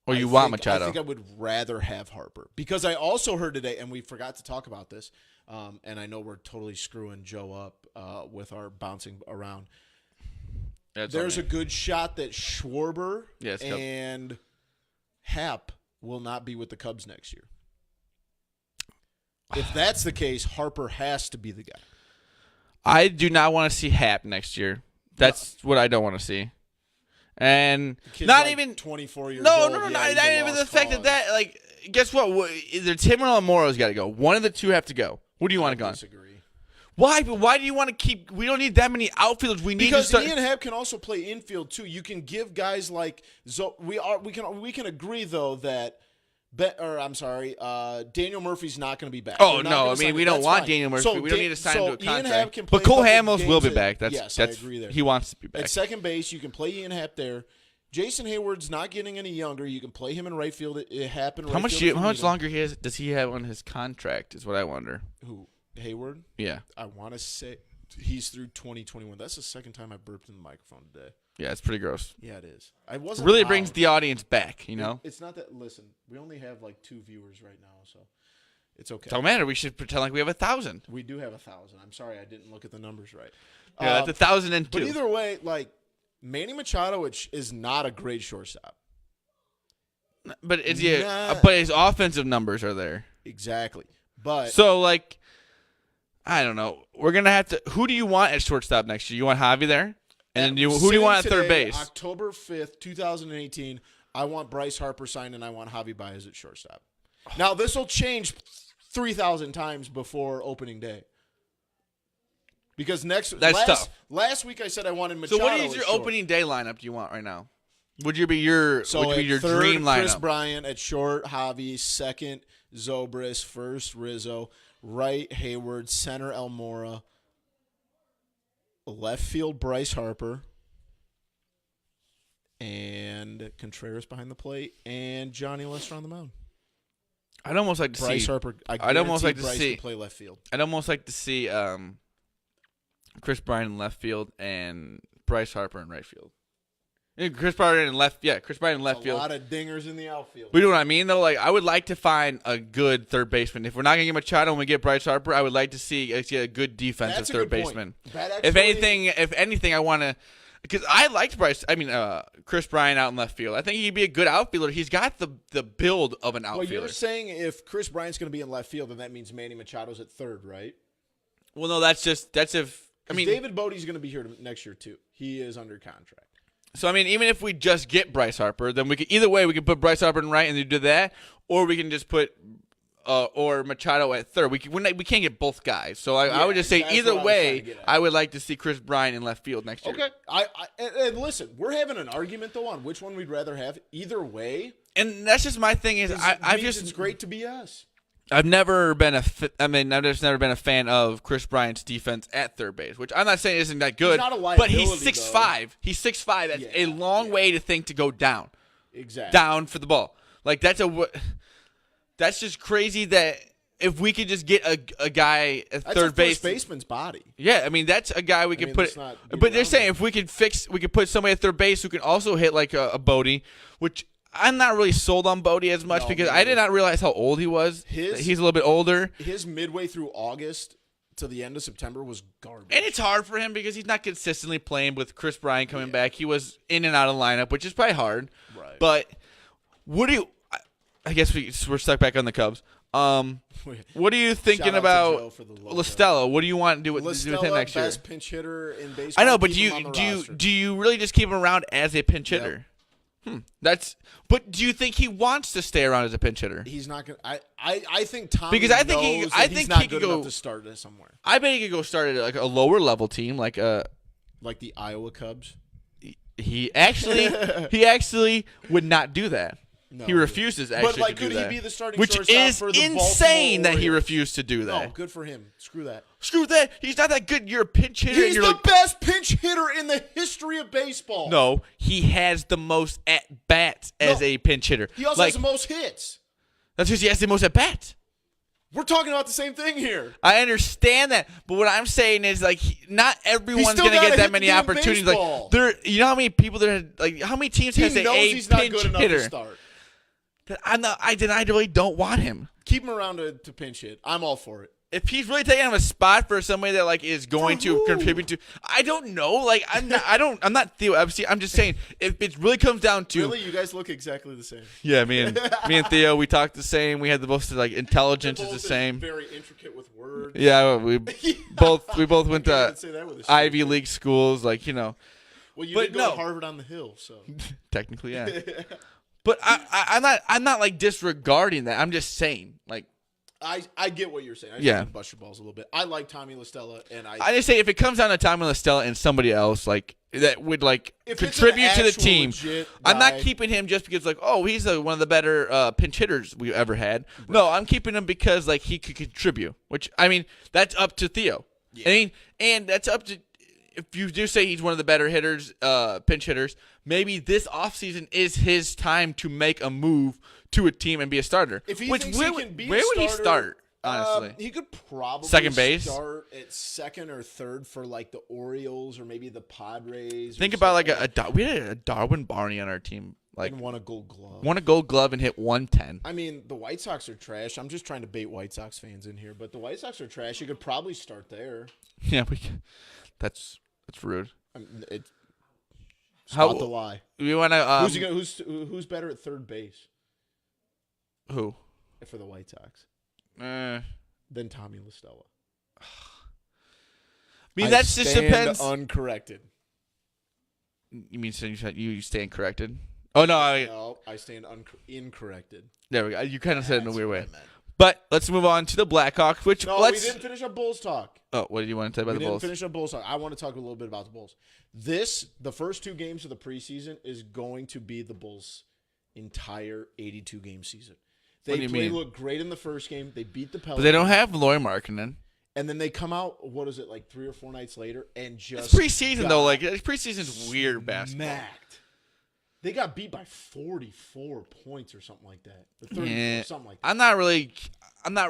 Or you want Machado? I think I would rather have Harper. Because I also heard today, and we forgot to talk about this, and I know we're totally screwing Joe up with our bouncing around. There's a good shot that Schwarber and Happ will not be with the Cubs next year. If that's the case, Harper has to be the guy. I do not want to see Hap next year. That's what I don't want to see. And not like even 24 years no, old. No, Yeah, not he's a even the lost fact cause. that like, guess what? Either Tim or Lamora's got to go. One of the two have to go. Who do you want to go? Disagree. Why? But why do you want to keep? We don't need that many outfielders. We need Because to start. Ian Happ can also play infield too. You can give guys like we can agree though that. Daniel Murphy's not going to be back. Oh They're not no! gonna I sign mean, him. we don't That's want fine. Daniel Murphy. So We don't need to sign him to a Ian contract. Happ can play But Cole a couple Hamels will be games back. Yes, that's I agree there. He wants to be back. At second base, you can play Ian Happ there. Jason Hayward's not getting any younger. You can play him in right field. It happened. How much longer does he have on his contract? Is what I wonder. Who? Hayward? Yeah. I want to say he's through 2021. That's the second time I burped in the microphone today. Yeah, it's pretty gross. Yeah, it is. I wasn't Really loud. brings the audience back, you know? It's not that. Listen, we only have like 2 viewers right now, so it's okay. Don't matter. We should pretend like we have 1,000. We do have 1,000. I'm sorry, I didn't look at the numbers right. Yeah, that's 1,002. But either way, like Manny Machado, which is not a great shortstop. But Nah. but his offensive numbers are there. Exactly. But So like, I don't know. We're gonna have to. Who do you want at shortstop next year? You want Javi there, and who do you want at third base? October 5th, 2018. I want Bryce Harper signed, and I want Javi Baez at shortstop. Now this will change 3,000 times before opening day. Because tough. Last week I said I wanted Machado. So what is your at short. opening day lineup? Do you want right now? Would you be your So your third, dream lineup? Chris Bryant at short, Javi. Second, Zobrist. First, Rizzo. Right, Hayward. Center, Almora. Left field, Bryce Harper. And Contreras behind the plate. And Johnny Lester on the mound. I'd almost like to Bryce see. Harper. I'd almost like to Bryce see. can play left field. I'd almost like to see Chris Bryant in left field and Bryce Harper in right field. Chris Bryant in left field. A lot of dingers in the outfield. But you know what I mean, though? Like, I would like to find a good third baseman. If we're not going to get Machado and we get Bryce Harper, I would like to see a good defensive That's a third good point. baseman. That If actually- anything, I want to – because I liked Chris Bryant out in left field. I think he'd be a good outfielder. He's got the build of an Well, outfielder. you're saying if Chris Bryant's going to be in left field, then that means Manny Machado's at third, right? Well, no, that's if – I mean – David Bodie's going to be here next year, too. He is under contract. So, I mean, even if we just get Bryce Harper, then we could either way we could put Bryce Harper in right and then do that, or we can just put or Machado at third. We can't get both guys. So I would just say that's either what I was trying to way, get at. I would like to see Chris Bryant in left field next year. Okay. And listen, we're having an argument, though, on which one we'd rather have. Either way, And that's just my thing is it's great to be us. I've never been I've just never been a fan of Chris Bryant's defense at third base, which I'm not saying isn't that good. not a but he's liability, 6'5". He's 6'5". That's a long way to think to go down. Exactly. Down for the ball. Like that's just crazy that if we could just get a guy at That's third a base. first baseman's body. Yeah, I mean that's a guy we could mean, put. let's not be But they're around saying it. if we could put somebody at third base who can also hit like a Bodie, which I'm not really sold on Bodie as much No, because me I did neither. not realize how old he was. He's a little bit older. His midway through August to the end of September was garbage. And it's hard for him because he's not consistently playing with Chris Bryant coming back. He was in and out of the lineup, which is probably hard. Right. But what do you? I guess we're stuck back on the Cubs. What are you thinking Shout out to about Joe for the logo. Listella? What do you want to do with him Listella, next year? best pinch hitter in baseball. I know, but Keep him on the roster. do you really just keep him around as a pinch hitter? But do you think he wants to stay around as a pinch hitter? He's not going to I think Tommy Because I think he- knows I that think he's not he could good go- enough to start it somewhere. I bet he could go start at like a lower level team, like Like the Iowa Cubs. he actually would not do that. No. He refuses actually But like, to do could that, he be the starting which shortstop is for the insane Baltimore that he Orioles? refused to do that. No, good for him. Screw that. Screw that. He's not that good. You're a pinch hitter. He's and you're the like, best pinch hitter in the history of baseball. no, he has the most at bats as No. a pinch hitter. He also has the most hits. That's because he has the most at bats. We're talking about the same thing here. I understand that, but what I'm saying is like not everyone's still gonna gotta get hit that the many damn opportunities. baseball. Like you know how many people how many teams He has knows a he's not pinch good enough hitter? to start. I really don't want him. Keep him around to pinch hit. I'm all for it. if he's really taking him a spot for somebody that like is going to contribute to, I don't know. Like I'm not Theo Epstein. I'm just saying if it really comes down to really, you guys look exactly the same. Yeah, me and Theo, we talk the same. We had the most like intelligence is the same. Very intricate with words. Yeah, we both went to Ivy League schools, like Well, you did go to Harvard on the Hill, so technically, yeah. But I'm not like disregarding that. I'm just saying, like. I get what you're saying. I just want to bust your balls a little bit. I like Tommy LaStella, and I just say if it comes down to Tommy LaStella and somebody else like that would like contribute to the team, I'm not keeping him just because like he's one of the better pinch hitters we've ever had. Right. No, I'm keeping him because like he could contribute. Which I mean that's up to Theo. Yeah. I mean, and that's up to if you do say he's one of the better hitters, pinch hitters. Maybe this offseason is his time to make a move to a team and be a starter. If he where would he start? Honestly, he could probably second base, start at second or third for like the Orioles or maybe the Padres. Think about like we had a Darwin Barney on our team, like and won a Gold Glove. Won a Gold Glove and hit 110. I mean, the White Sox are trash. I'm just trying to bait White Sox fans in here, but the White Sox are trash. You could probably start there. Yeah, that's rude. It's not the lie. We want to. Who's better at third base? Who? For the White Sox. Than Tommy LaStella. I mean, that just depends. Uncorrected. You mean you stand corrected? Oh no, no, I stand incorrected. There we go. You kind of said it in a weird way. But let's move on to the Blackhawks. We didn't finish our Bulls talk. Oh, what did you want to say about the Bulls? We didn't finish our Bulls talk. I want to talk a little bit about the Bulls. The first 2 games of the preseason is going to be the Bulls' entire 82-game season. They look great in the first game. They beat the Pelicans. But they don't have Lauri Markkanen. And then they come out, what is it, like 3 or 4 nights later, and just it's preseason, though. Like, preseason's weird basketball. Smacked. They got beat by 44 points or something like that. 34, something like that. I'm not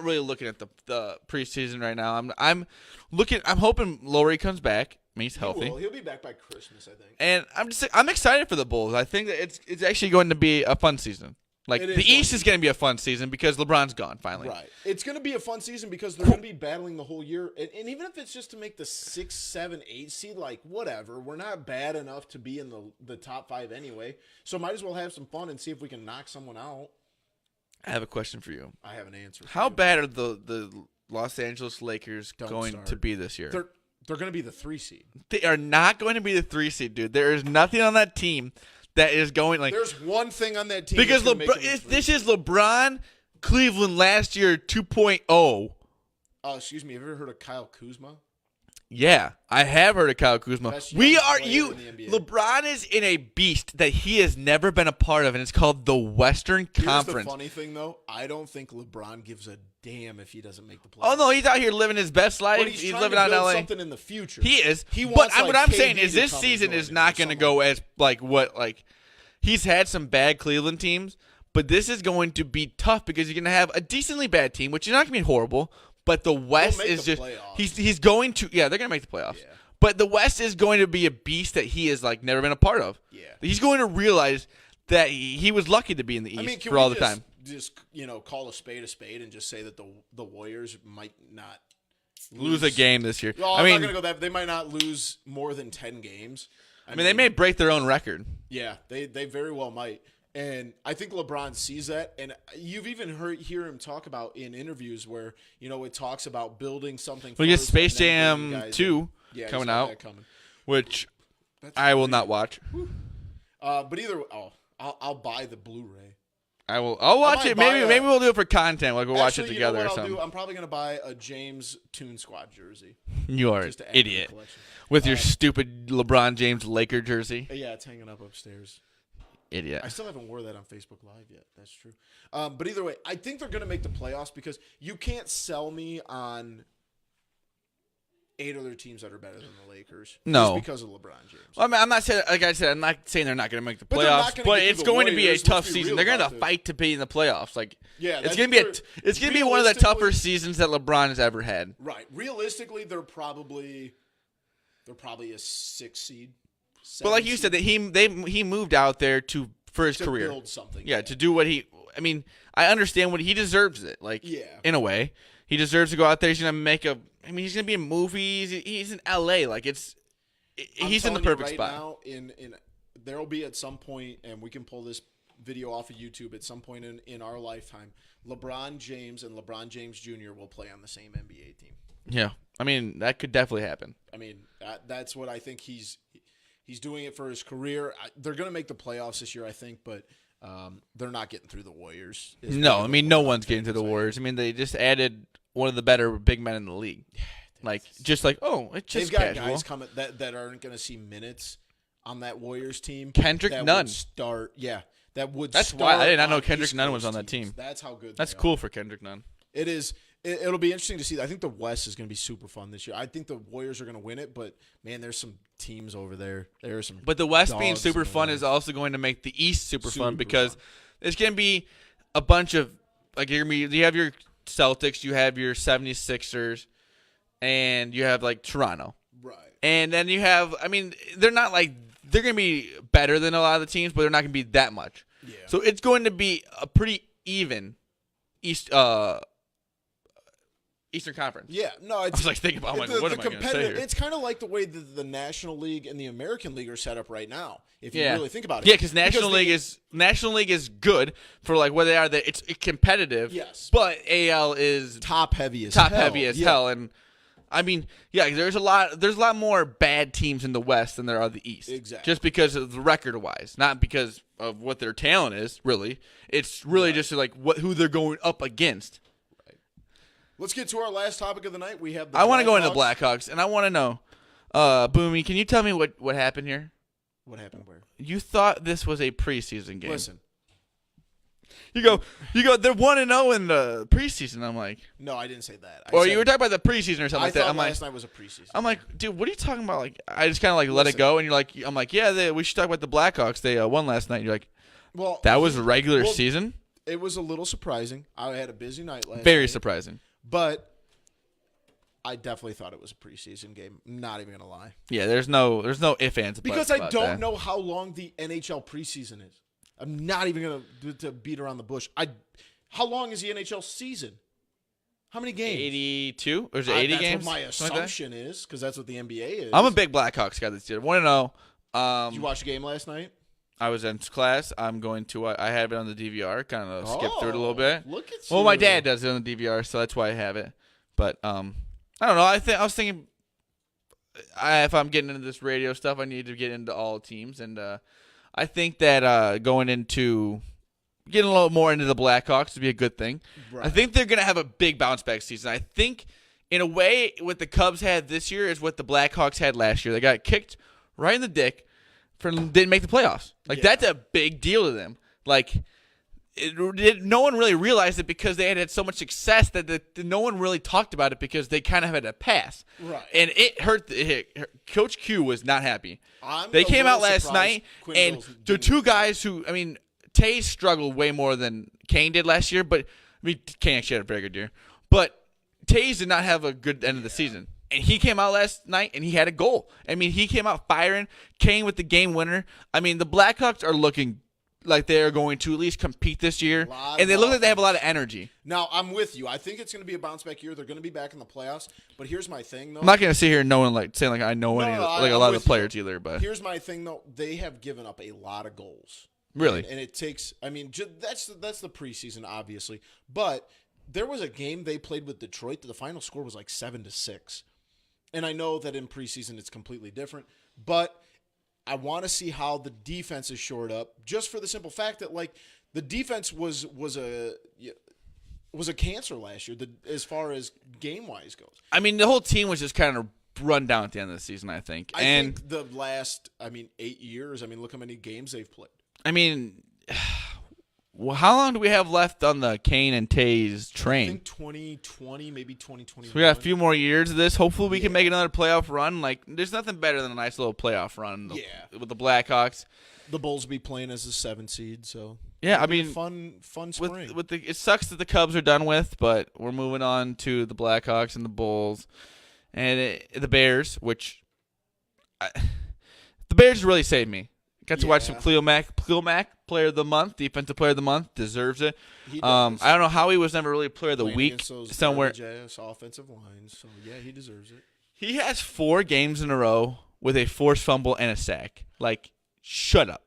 really looking at the preseason right now. I'm hoping Lauri comes back. I mean, he's healthy. He'll be back by Christmas, I think. And I'm excited for the Bulls. I think that it's actually going to be a fun season. Like, the East is going to be a fun season because LeBron's gone, finally. Right. It's going to be a fun season because they're going to be battling the whole year. And even if it's just to make the 6, 7, 8 seed, like, whatever. We're not bad enough to be in the top 5 anyway. So might as well have some fun and see if we can knock someone out. I have a question for you. I have an answer. How bad are the Los Angeles Lakers going to be this year? They're going to be the 3 seed. They are not going to be the 3 seed, dude. There is nothing on that team that is going like. There's one thing on that team because this is LeBron, Cleveland last year 2.0. Oh, excuse me. Have you ever heard of Kyle Kuzma? Yeah, I have heard of Kyle Kuzma. LeBron is in a beast that he has never been a part of, and it's called the Western Conference. Here's the funny thing, though. I don't think LeBron gives a damn if he doesn't make the playoffs. Oh no, he's out here living his best life. But he's living out in LA. Something in the future. He is. What I'm saying is this season is not going to go as he's had some bad Cleveland teams, but this is going to be tough because you're going to have a decently bad team, which is not going to be horrible. But the West is just he's going to they're going to make the playoffs. Yeah. But the West is going to be a beast that he has like never been a part of. Yeah. He's going to realize that he was lucky to be in the East for all the time. Just call a spade and just say that the Warriors might not lose a game this year. Well, I'm not going to go that. They might not lose more than 10 games. I mean, they may break their own record. Yeah, they very well might. And I think LeBron sees that, and you've even hear him talk about in interviews where it talks about building something. We get Space Jam 2 coming out, which I will not watch. But either way, I'll buy the Blu-ray. I'll watch it. Maybe we'll do it for content. Like we'll watch it together or something. I'm probably gonna buy a James Toon Squad jersey. You are an idiot with your stupid LeBron James Laker jersey. Yeah, it's hanging up upstairs. Idiot. I still haven't wore that on Facebook Live yet. That's true. But either way, I think they're going to make the playoffs because you can't sell me on 8 other teams that are better than the Lakers. No. Just because of LeBron James. Well, I mean, I'm not saying they're not going to make the playoffs, but it's going to be a tough season. They're going to fight to be in the playoffs. Like, it's going to be one of the tougher seasons that LeBron has ever had. Right. Realistically, they're probably a 6 seed. But like you said, that he moved out there for his career, build something. Yeah, to do what I mean, I understand what he deserves it. Like, in a way, He deserves to go out there. He's gonna make a. I mean, he's gonna be in movies. He's in L.A. Like he's in the perfect spot. Now, there will be at some point, and we can pull this video off of YouTube at some point in our lifetime. LeBron James and LeBron James Jr. will play on the same NBA team. Yeah, I mean that could definitely happen. I mean that's what I think he's doing it for his career. They're going to make the playoffs this year, I think, but they're not getting through the Warriors. No, I mean no one's getting through the Warriors. I mean they just added one of the better big men in the league. It's just they've got casual. guys coming that aren't going to see minutes on that Warriors team. Kendrick Nunn. That's why I did not know Kendrick Nunn was on that team. That's how good. That's cool for Kendrick Nunn. It is. It'll be interesting to see. I think the West is going to be super fun this year. I think the Warriors are going to win it, but man, there's some teams over there. There are some. But the West being super fun is also going to make the East super fun because there's going to be a bunch of you have your Celtics, you have your 76ers, and you have like Toronto. Right. And then you have, I mean, they're going to be better than a lot of the teams, but they're not going to be that much. Yeah. So it's going to be a pretty even Eastern Conference. Yeah, no, it's, I was like thinking about what am I going to say here? It's kind of like the way the National League and the American League are set up right now. If you really think about it, yeah, because National League is good for like where they are. That it's competitive. Yes, but AL is top heavy as hell. And I mean, yeah, there's a lot more bad teams in the West than there are the East. Exactly, just because of the record wise, not because of what their talent is. Really, it's really just like who they're going up against. Let's get to our last topic of the night. We have. I want to go into the Blackhawks, and I want to know, Boomy, can you tell me what happened here? What happened where? You thought this was a preseason game. Listen. You go. They're 1-0 in the preseason. I'm like, no, I didn't say that. You were talking about the preseason or something like that. I thought last night was a preseason. I'm like, dude, what are you talking about? Like, I just kind of like let it go, and you're like, I'm like, yeah, we should talk about the Blackhawks. They won last night. And you're like, well, that was regular season. It was a little surprising. I had a busy night last night. Very surprising. But I definitely thought it was a preseason game. I'm not even gonna lie. Yeah, there's no ifs, ands, or buts because I about don't that. know how long the NHL preseason is. I'm not even gonna to beat around the bush. How long is the NHL season? How many games? 82 or is it 80 games? That's what my assumption is, because that's what the NBA is. I'm a big Blackhawks guy this year. Want to know? Did you watch the game last night? I was in class. I'm going to. I have it on the DVR. Kind of skip through it a little bit. Look at you. Well, my dad does it on the DVR, so that's why I have it. But I don't know. I was thinking, if I'm getting into this radio stuff, I need to get into all teams, and I think that getting a little more into the Blackhawks would be a good thing. Right. I think they're gonna have a big bounce back season. I think, in a way, what the Cubs had this year is what the Blackhawks had last year. They got kicked right in the dick. Didn't make the playoffs. That's a big deal to them. No one really realized it because they had so much success that no one really talked about it because they kind of had a pass. Right. And it hurt. Coach Q was not happy. They came out last night, and the two guys who, I mean, Tays struggled way more than Kane did last year, but I mean, Kane actually had a very good year. But Tays did not have a good end of the season. And he came out last night, and he had a goal. I mean, he came out firing. Kane with the game winner. I mean, the Blackhawks are looking like they are going to at least compete this year. And they look like they have a lot of energy. Now, I'm with you. I think it's going to be a bounce-back year. They're going to be back in the playoffs. But here's my thing, though. I'm not going to sit here and saying I know a lot of the players either. But here's my thing, though. They have given up a lot of goals. Really? And it takes – I mean, that's the preseason, obviously. But there was a game they played with Detroit that the final score was like 7-6. And I know that in preseason it's completely different, but I want to see how the defense is shored up, just for the simple fact that the defense was a cancer last year as far as game wise goes. I mean, the whole team was just kind of run down at the end of the season. I think. I think the last 8 years. I mean, look how many games they've played. I mean. Well, how long do we have left on the Kane and Tays train? I think 2020, maybe 2021. So we got a few more years of this. Hopefully we can make another playoff run. There's nothing better than a nice little playoff run with the Blackhawks. The Bulls will be playing as a 7 seed, so yeah, I mean, fun spring. It sucks that the Cubs are done with, but we're moving on to the Blackhawks and the Bulls and the Bears, which the Bears really saved me. Got to watch some Khalil Mack. Khalil Mack, player of the month, defensive player of the month, deserves it. He does. I don't know how he was never really player of the Playing week against those somewhere. garbage-ass offensive lines, so yeah, he deserves it. He has 4 games in a row with a forced fumble and a sack. Like, shut up.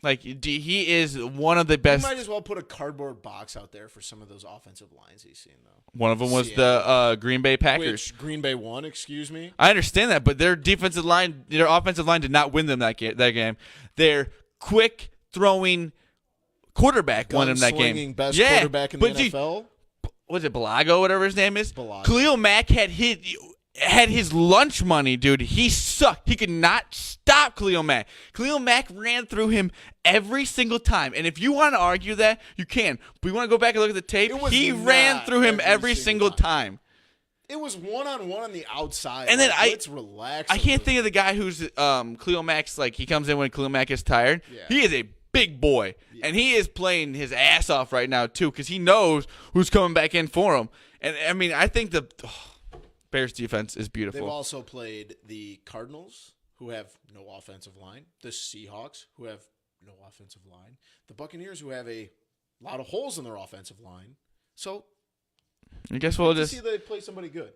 Like, he is one of the best. You might as well put a cardboard box out there for some of those offensive lines he's seen, though. One of them was the Green Bay Packers. Which Green Bay won, excuse me. I understand that, but their offensive line did not win them that game. Their quick throwing quarterback won them that game. Best quarterback in the NFL. Was it Balago, whatever his name is? Balago. Khalil Mack had his lunch money, dude. He sucked. He could not stop Khalil Mack. Khalil Mack ran through him every single time. And if you want to argue that, you can. But you want to go back and look at the tape? He ran through him every single time. It was one-on-one on the outside. And then let's relax. I can't think of the guy who's Khalil Mack's, like, he comes in when Khalil Mack is tired. Yeah. He is a big boy. Yeah. And he is playing his ass off right now, too, because he knows who's coming back in for him. And, I mean, I think the Bears defense is beautiful. They've also played the Cardinals, who have no offensive line, the Seahawks, who have no offensive line, the Buccaneers, who have a lot of holes in their offensive line. So I guess we'll just see they play somebody good.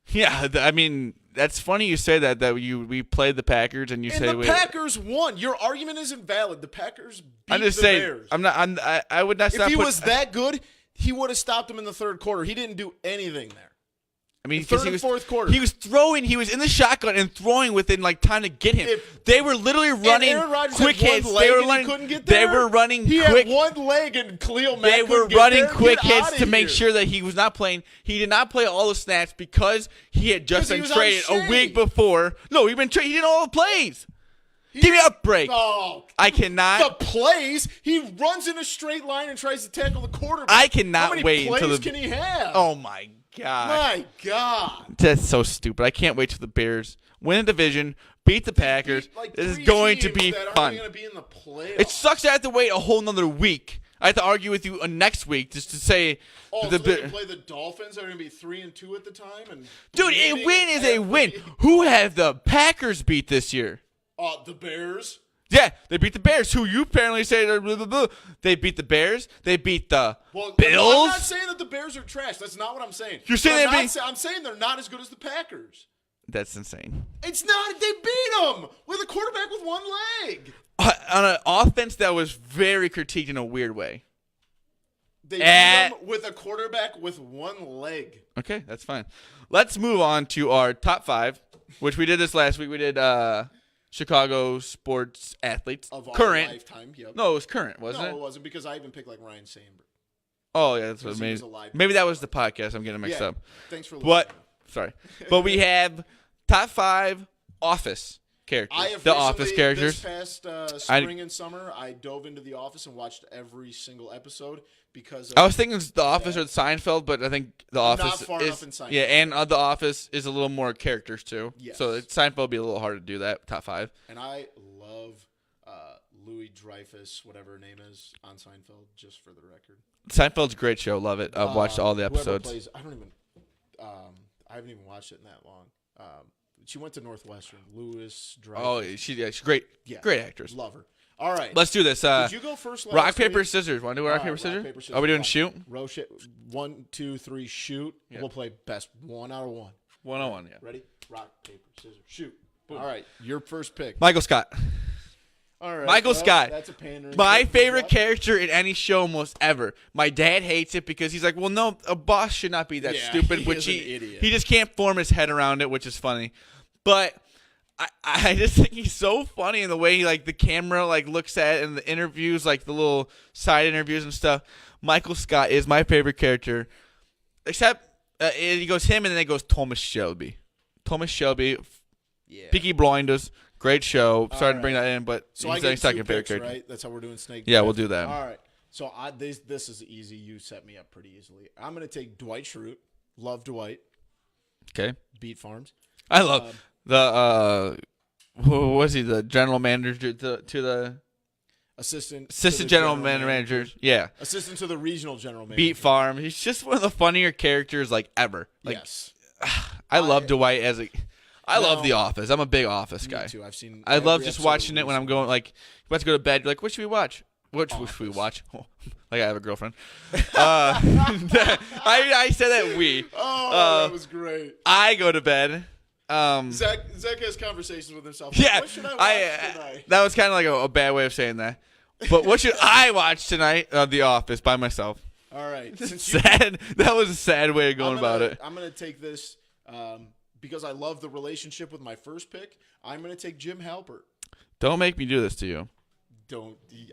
Yeah, I mean, that's funny you say that we played the Packers and the Packers won. Your argument isn't valid. The Packers beat the Bears. I would not stop. If he was that good, he would have stopped him in the third quarter. He didn't do anything there. I mean, third and fourth quarter. He was throwing. He was in the shotgun and throwing within like time to get him. They were literally running quick hits. They were running. Couldn't get there. They were running he quick. He had one leg and Khalil Mack. They were running quick hits to make sure that he was not playing. He did not play all the snaps because he had just been traded a week before. No, he did all the plays. Give me a break. Oh, I cannot. The plays. He runs in a straight line and tries to tackle the quarterback. I cannot wait until until the. Can he have? Oh my God. My God. That's so stupid. I can't wait till the Bears win the division, beat the Packers. This is going to be fun. Be in the it sucks that I have to wait a whole nother week. I have to argue with you next week just to say. So they can play the Dolphins. They're going to be 3-2 at the time. And dude, a win is a win. Who have the Packers beat this year? The Bears. Yeah, they beat the Bears, who you apparently say blah, blah, blah. They beat the Bears. They beat the Bills. I'm not saying that the Bears are trash. That's not what I'm saying. You're saying I'm saying they're not as good as the Packers. That's insane. It's not. They beat them with a quarterback with one leg. On an offense that was very critiqued in a weird way. They beat them with a quarterback with one leg. Okay, that's fine. Let's move on to our top 5, which we did this last week. We did Chicago sports athletes. Of current. Our lifetime, yep. No, it was current, wasn't it? No, it wasn't because I even picked like Ryan Sandberg. Oh, yeah, that's what I mean. Maybe that was the podcast. I'm getting mixed up. Thanks for listening. Sorry. But we have top 5 Office characters. The Office characters. This past spring and summer, I dove into The Office and watched every single episode because I was thinking The Office or Seinfeld, but I think The Office not far enough in Seinfeld. Yeah, and The Office is a little more characters too. Yes. So Seinfeld would be a little hard to do that, top 5. And I love Louis Dreyfus, whatever her name is, on Seinfeld, just for the record. Seinfeld's a great show. Love it. I've watched all the episodes. I haven't even watched it in that long. She went to Northwestern. Louis Dreyfus. Oh, she's great. Yeah. Great actress. Love her. All right. Let's do this. Did you go first last rock, paper, week? scissors. Want to do rock, paper, scissors? Rock, paper, scissors? Are we doing shoot? 1, 2, 3, shoot. Yeah. We'll play best 1 out of 1. 1-on-1, yeah. Ready? Rock, paper, scissors, shoot. Boom. All right. Your first pick. Michael Scott. All right. Michael Scott. That's a pandering. My favorite character in any show almost ever. My dad hates it because he's like, well, no, a boss should not be that stupid. He is an idiot. He just can't form his head around it, which is funny. But I just think he's so funny in the way he, the camera looks at it in the interviews, the little side interviews and stuff. Michael Scott is my favorite character, except he goes him and then it goes Thomas Shelby. Thomas Shelby, Peaky Blinders, great show. Sorry to bring that in, but so he's my second favorite character. Right? That's how we're doing Snake. Yeah, we'll do that. All right. So this is easy. You set me up pretty easily. I'm going to take Dwight Schrute. Love Dwight. Okay. Beat Farms. I love who was he? The general manager to the assistant general manager. Yeah. Assistant to the regional general manager. Beat Farm. He's just one of the funnier characters ever. Yes. I love Dwight as a. I love The Office. I'm a big Office guy. Me too. I've seen. I love just episode watching it when I'm going like about to go to bed. You're like, what should we watch? What should we watch? Like I have a girlfriend. I said that we. Oh, that was great. I go to bed. Zach has conversations with himself. Yeah, What should I watch tonight? That was kind of like a bad way of saying that. But what should I watch tonight? The Office by myself. All right. Sad. That was a sad way of going about it. I'm gonna take this because I love the relationship with my first pick. I'm gonna take Jim Halpert. Don't make me do this to you.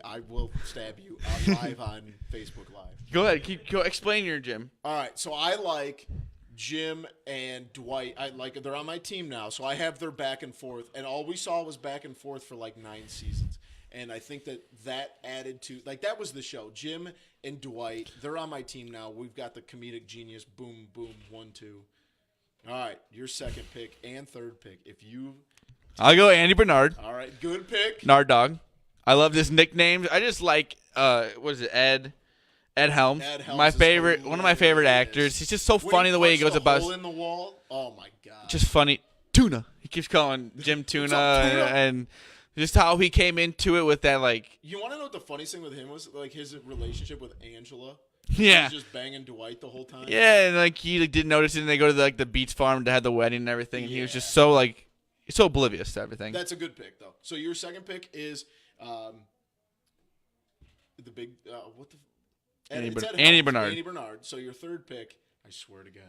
I will stab you live on Facebook Live. Go ahead. Go explain your Jim. All right. So I like Jim and Dwight. They're on my team now, so I have their back and forth. And all we saw was back and forth for like 9 seasons. And I think that added to that was the show. Jim and Dwight, they're on my team now. We've got the comedic genius. Boom, boom, 1, 2. All right, your second pick and third pick. I'll go Andy Bernard. All right, good pick. Nard Dog. I love his nicknames. I just like what is it, Ed Helms. Ed Helms my is favorite, one of my favorite hilarious. actors. He's just so funny the way he goes about. Hole in the wall. Oh my god. Just funny. Tuna. He keeps calling Jim Tuna, Tuna? and just how he came into it with that like. You want to know what the funniest thing with him was? Like his relationship with Angela. Yeah. He was just banging Dwight the whole time. Yeah, and like he didn't notice it, and they go to the Beach Farm to have the wedding and everything. And he was just so so oblivious to everything. That's a good pick though. So your second pick is the big Andy Andy Bernard. Andy Bernard. So your third pick, I swear to God.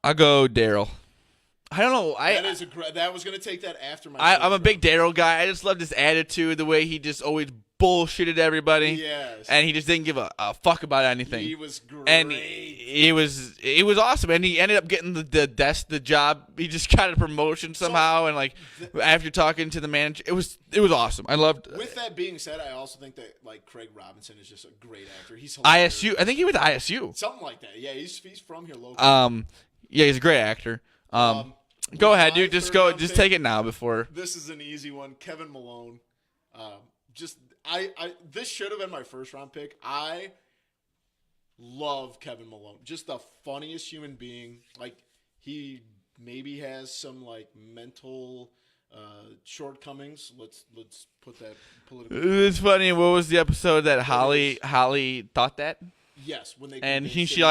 I'll go Daryl. I don't know. That was gonna take that after my. I'm a big Daryl guy. I just loved his attitude, the way he just always bullshitted everybody. Yes. And he just didn't give a fuck about anything. He was great. And it was awesome. And he ended up getting the job. He just got a promotion somehow. And after talking to the manager, it was awesome. I loved. With that being said, I also think that Craig Robinson is just a great actor. He's hilarious. ISU. I think he was ISU. Something like that. Yeah, he's from here locally. Yeah, he's a great actor. Go ahead, dude. Just take it now before. This is an easy one. Kevin Malone. This should have been my first round pick. I love Kevin Malone. Just the funniest human being. He maybe has some mental shortcomings. Let's put that politically. It's funny. What was the episode that Holly thought that? Yes, when they she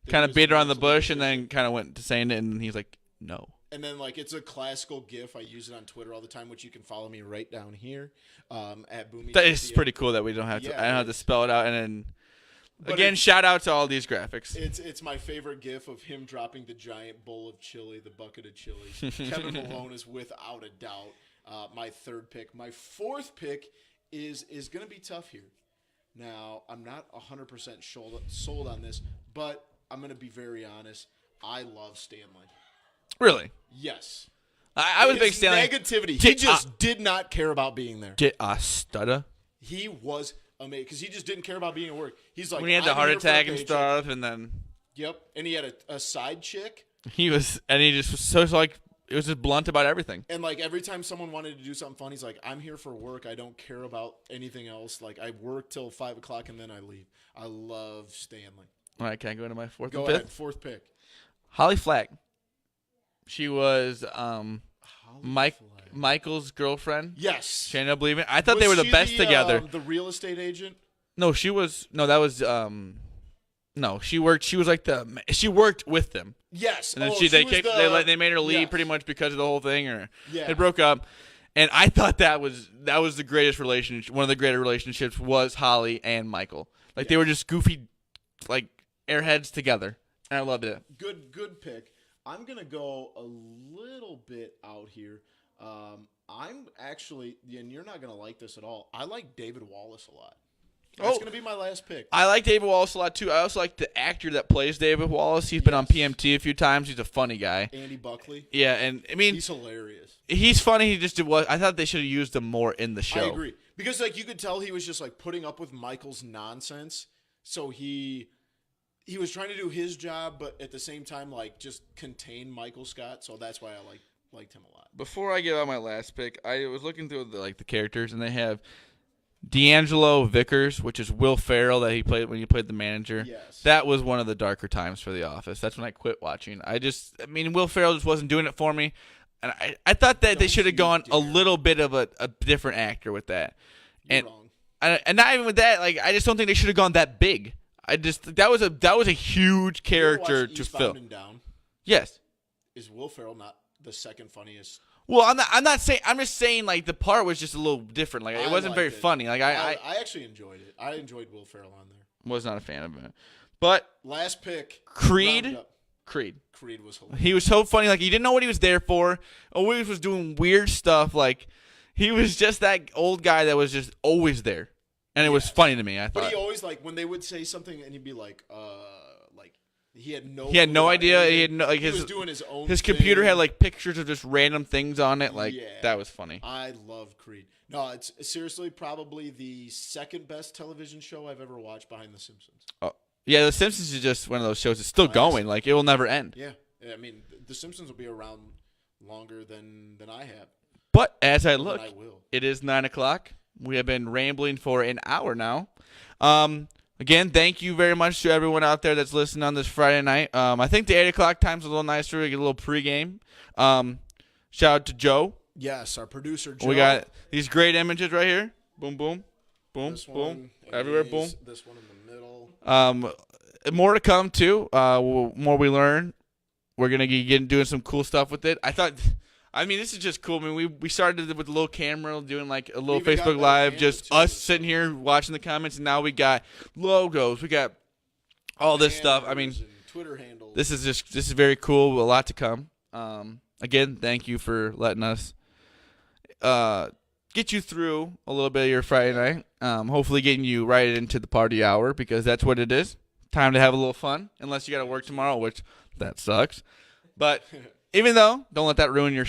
kind of beat around the bush and then kind of went to saying it, and he's like, no. And then it's a classical GIF. I use it on Twitter all the time, which you can follow me right down here at Boomy. That is pretty cool that we don't have to. I don't have to spell it out. And then again, shout out to all these graphics. It's my favorite GIF of him dropping the giant bowl of chili, the bucket of chili. Kevin Malone is without a doubt my third pick. My fourth pick is going to be tough here. Now I'm not 100% sold on this, but I'm going to be very honest. I love Stanley. Really? Yes. I was a big Stanley. Negativity. He just did not care about being there. Get a studder. He was amazing because he just didn't care about being at work. He's like, when he had the heart attack and stuff, and then. Yep, and he had a side chick. He just was so it was just blunt about everything. And every time someone wanted to do something fun, he's like, I'm here for work. I don't care about anything else. I work till 5 o'clock and then I leave. I love Stanley. All right, can I go into my fourth and fifth? Go ahead, fourth pick. Holly Flack. She was Michael's girlfriend. Yes. She ended up leaving. I thought they were the best together. The real estate agent? No, she was. No, that was. No, she worked. She was she worked with them. Yes. And then they made her leave pretty much because of the whole thing, or they broke up. And I thought that was the greatest relationship. One of the greater relationships was Holly and Michael. They were just goofy, airheads together, and I loved it. Good pick. I'm gonna go a little bit out here. I'm actually, and you're not gonna like this at all. I like David Wallace a lot. That's gonna be my last pick. I like David Wallace a lot too. I also like the actor that plays David Wallace. He's been on PMT a few times. He's a funny guy. Andy Buckley. Yeah, and I mean, he's hilarious. He's funny. He just was. I thought they should have used him more in the show. I agree because you could tell he was just putting up with Michael's nonsense. So he was trying to do his job, but at the same time, just contain Michael Scott. So that's why I liked him a lot. Before I give out my last pick, I was looking through the characters, and they have D'Angelo Vickers, which is Will Ferrell that he played when he played the manager. Yes. That was one of the darker times for The Office. That's when I quit watching. Will Ferrell just wasn't doing it for me. And I thought that they should have gone a little bit of a different actor with that. You're wrong. And not even with that, like I just don't think they should have gone that big. That was a huge character to fill. And Down? Yes. Is Will Ferrell not the second funniest? Well, I'm not saying. I'm just saying like the part was just a little different. Like it wasn't very funny. Like I actually enjoyed it. I enjoyed Will Ferrell on there. Was not a fan of it. But last pick. Creed was hilarious. He was so funny. Like you didn't know what he was there for. Always was doing weird stuff. Like he was just that old guy that was just always there, and it was funny to me. I thought. But he always like when they would say something and he'd be like he had no idea. He had no like he was doing his own. His thing. computer had like pictures of just random things on it. Like that was funny. I love Creed. No, it's seriously probably the second best television show I've ever watched behind The Simpsons. Oh. Yeah, The Simpsons is just one of those shows. It's still going. Like it will never end. Yeah, I mean, The Simpsons will be around longer than I have. But as I look, I will. It is 9:00. We have been rambling for an hour now. Again, thank you very much to everyone out there that's listening on this Friday night. I think the 8:00 time's a little nicer. We get a little pregame. Shout out to Joe. Yes, our producer Joe. We got these great images right here. Boom, boom, boom, this boom. Everywhere, boom. This one in the middle. More to come too. More we learn. We're gonna get doing some cool stuff with it. This is just cool. I mean, we started with a little camera, doing like a little Facebook Live, just us sitting here watching the comments, and now we got logos, we got all this stuff. I mean, Twitter handles. This is very cool. A lot to come. Again, thank you for letting us get you through a little bit of your Friday night. Hopefully, getting you right into the party hour because that's what it is. Time to have a little fun, unless you got to work tomorrow, which that sucks. But even though, don't let that ruin your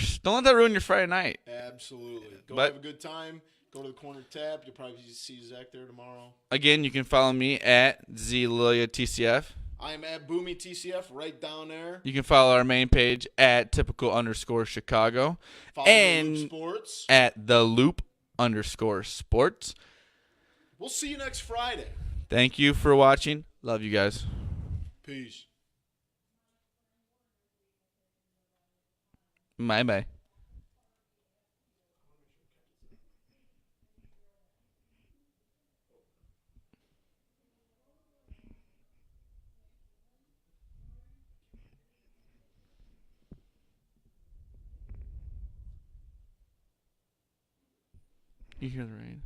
Friday night. Absolutely. Go have a good time. Go to the corner tap. You'll probably see Zach there tomorrow. Again, you can follow me at TCF. I am at Boomy TCF right down there. You can follow our main page at typical_Chicago. Follow and the Loop Sports. At the Loop_Sports. We'll see you next Friday. Thank you for watching. Love you guys. Peace. Bye-bye. You hear the rain?